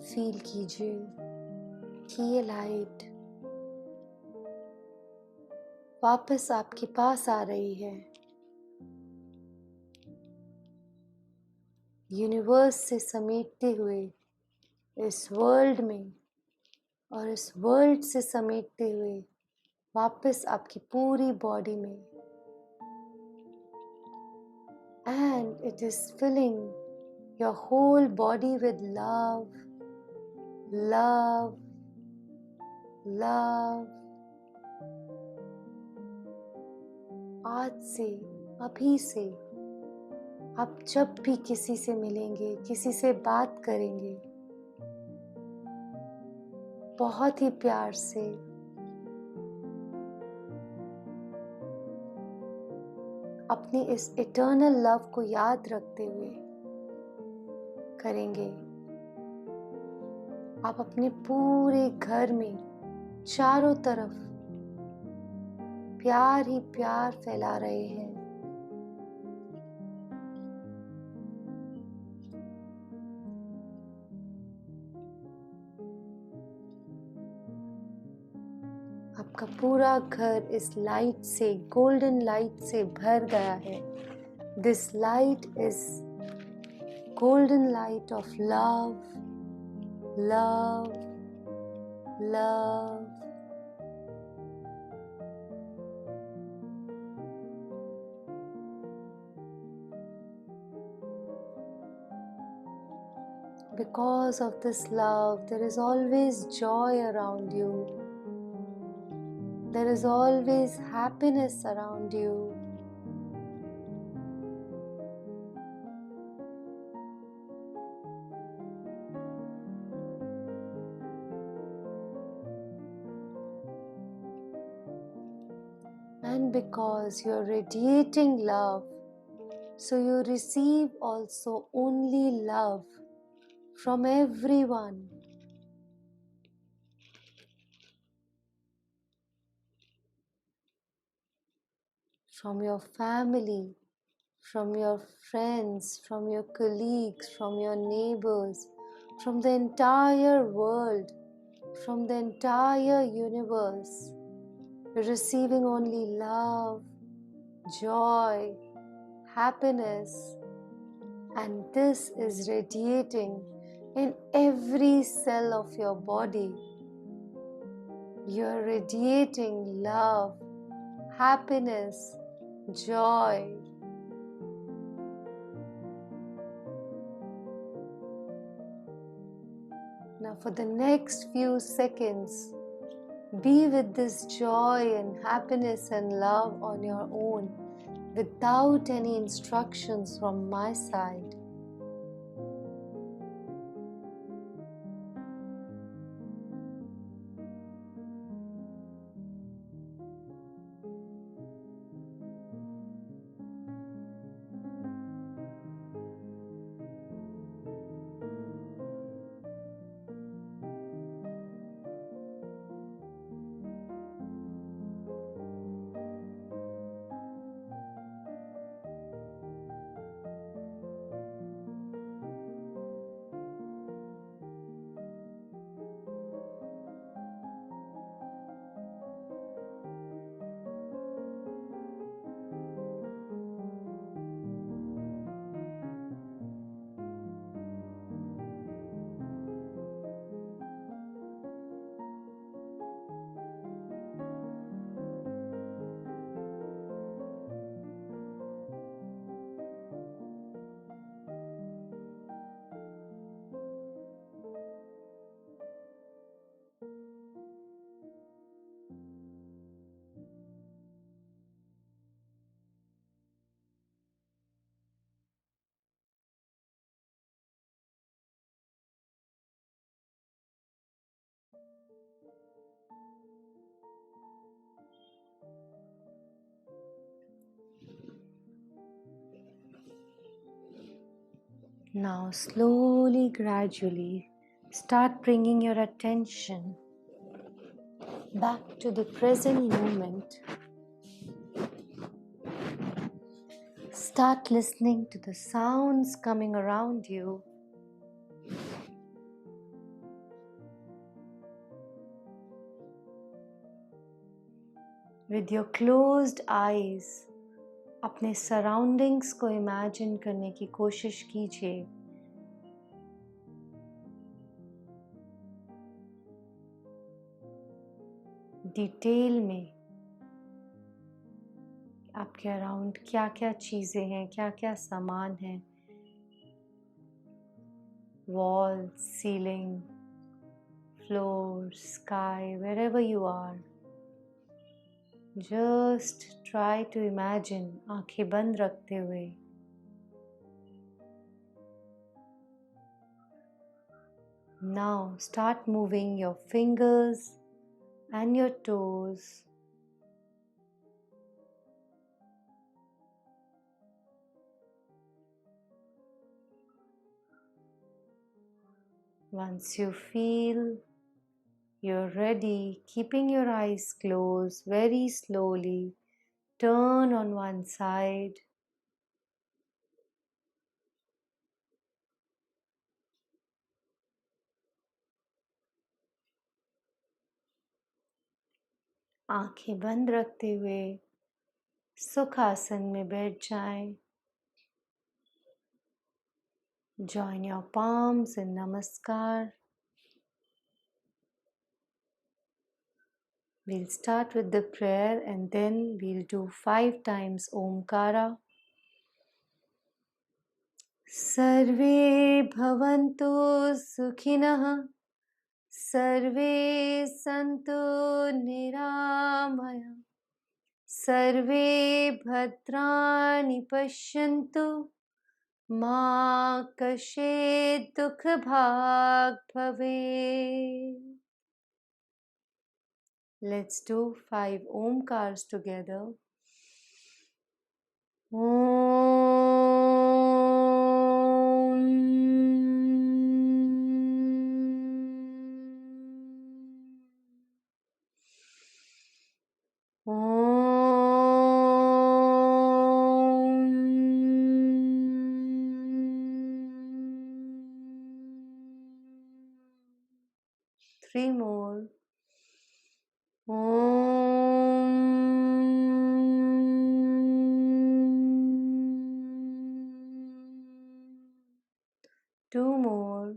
Feel कीजिए कि ये लाइट वापस आपके पास आ रही है। यूनिवर्स से समेटते हुए इस वर्ल्ड में और इस वर्ल्ड से समेटते हुए वापस आपकी पूरी बॉडी में। And it is filling your whole body with love, love, love. आज से, अभी से आप जब भी किसी से मिलेंगे, किसी से बात करेंगे, बहुत ही प्यार से अपनी इस इटर्नल लव को याद रखते हुए करेंगे। आप अपने पूरे घर में चारों तरफ प्यार ही प्यार फैला रहे हैं। आपका पूरा घर इस लाइट से, गोल्डन लाइट से भर गया है। This light is golden light of love, love, love. Because of this love, there is always joy around you. There is always happiness around you. And because you are radiating love, so you receive also only love from everyone. From your family, from your friends, from your colleagues, from your neighbors, from the entire world, from the entire universe. You're receiving only love, joy, happiness, and this is radiating in every cell of your body. You're radiating love, happiness, joy. Now for the next few seconds, be with this joy and happiness and love on your own without any instructions from my side. Now, slowly, gradually, start bringing your attention back to the present moment. Start listening to the sounds coming around you. With your closed eyes, अपने surroundings को imagine करने की कोशिश कीजिए. Detail में आपके around क्या क्या चीज़ें हैं, क्या क्या सामान हैं. Wall, ceiling, floor, sky, wherever you are. Just try to imagine, आंखें बंद रखते हुए. Now start moving your fingers and your toes. Once you feel you're ready, keeping your eyes closed, very slowly turn on one side. आंखें बंद रखते हुए सुखासन में बैठ जाएं. Join your palms in Namaskar. We'll start with the prayer and then we'll do 5 times Omkara. Sarve bhavantu sukhinah, sarve santu niramaya, sarve bhadrani pashyantu, ma kashet dukh bhag bhave. Let's do 5 Omkars together. Three more. Two more.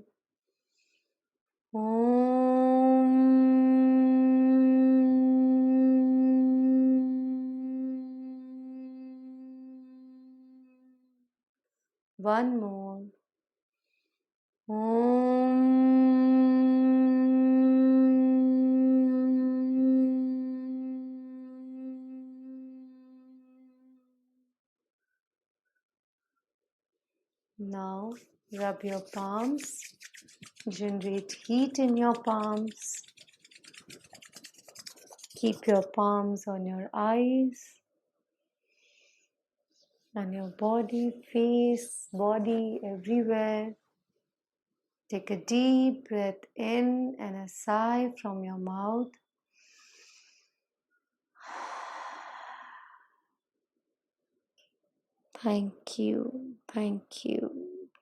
One more. Now rub your palms, generate heat in your palms. Keep your palms on your eyes, on your body, face, body, everywhere. Take a deep breath in and a sigh from your mouth. Thank you, thank you,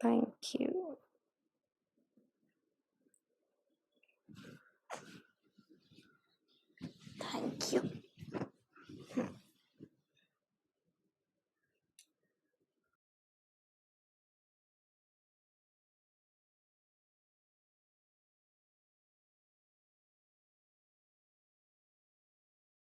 thank you.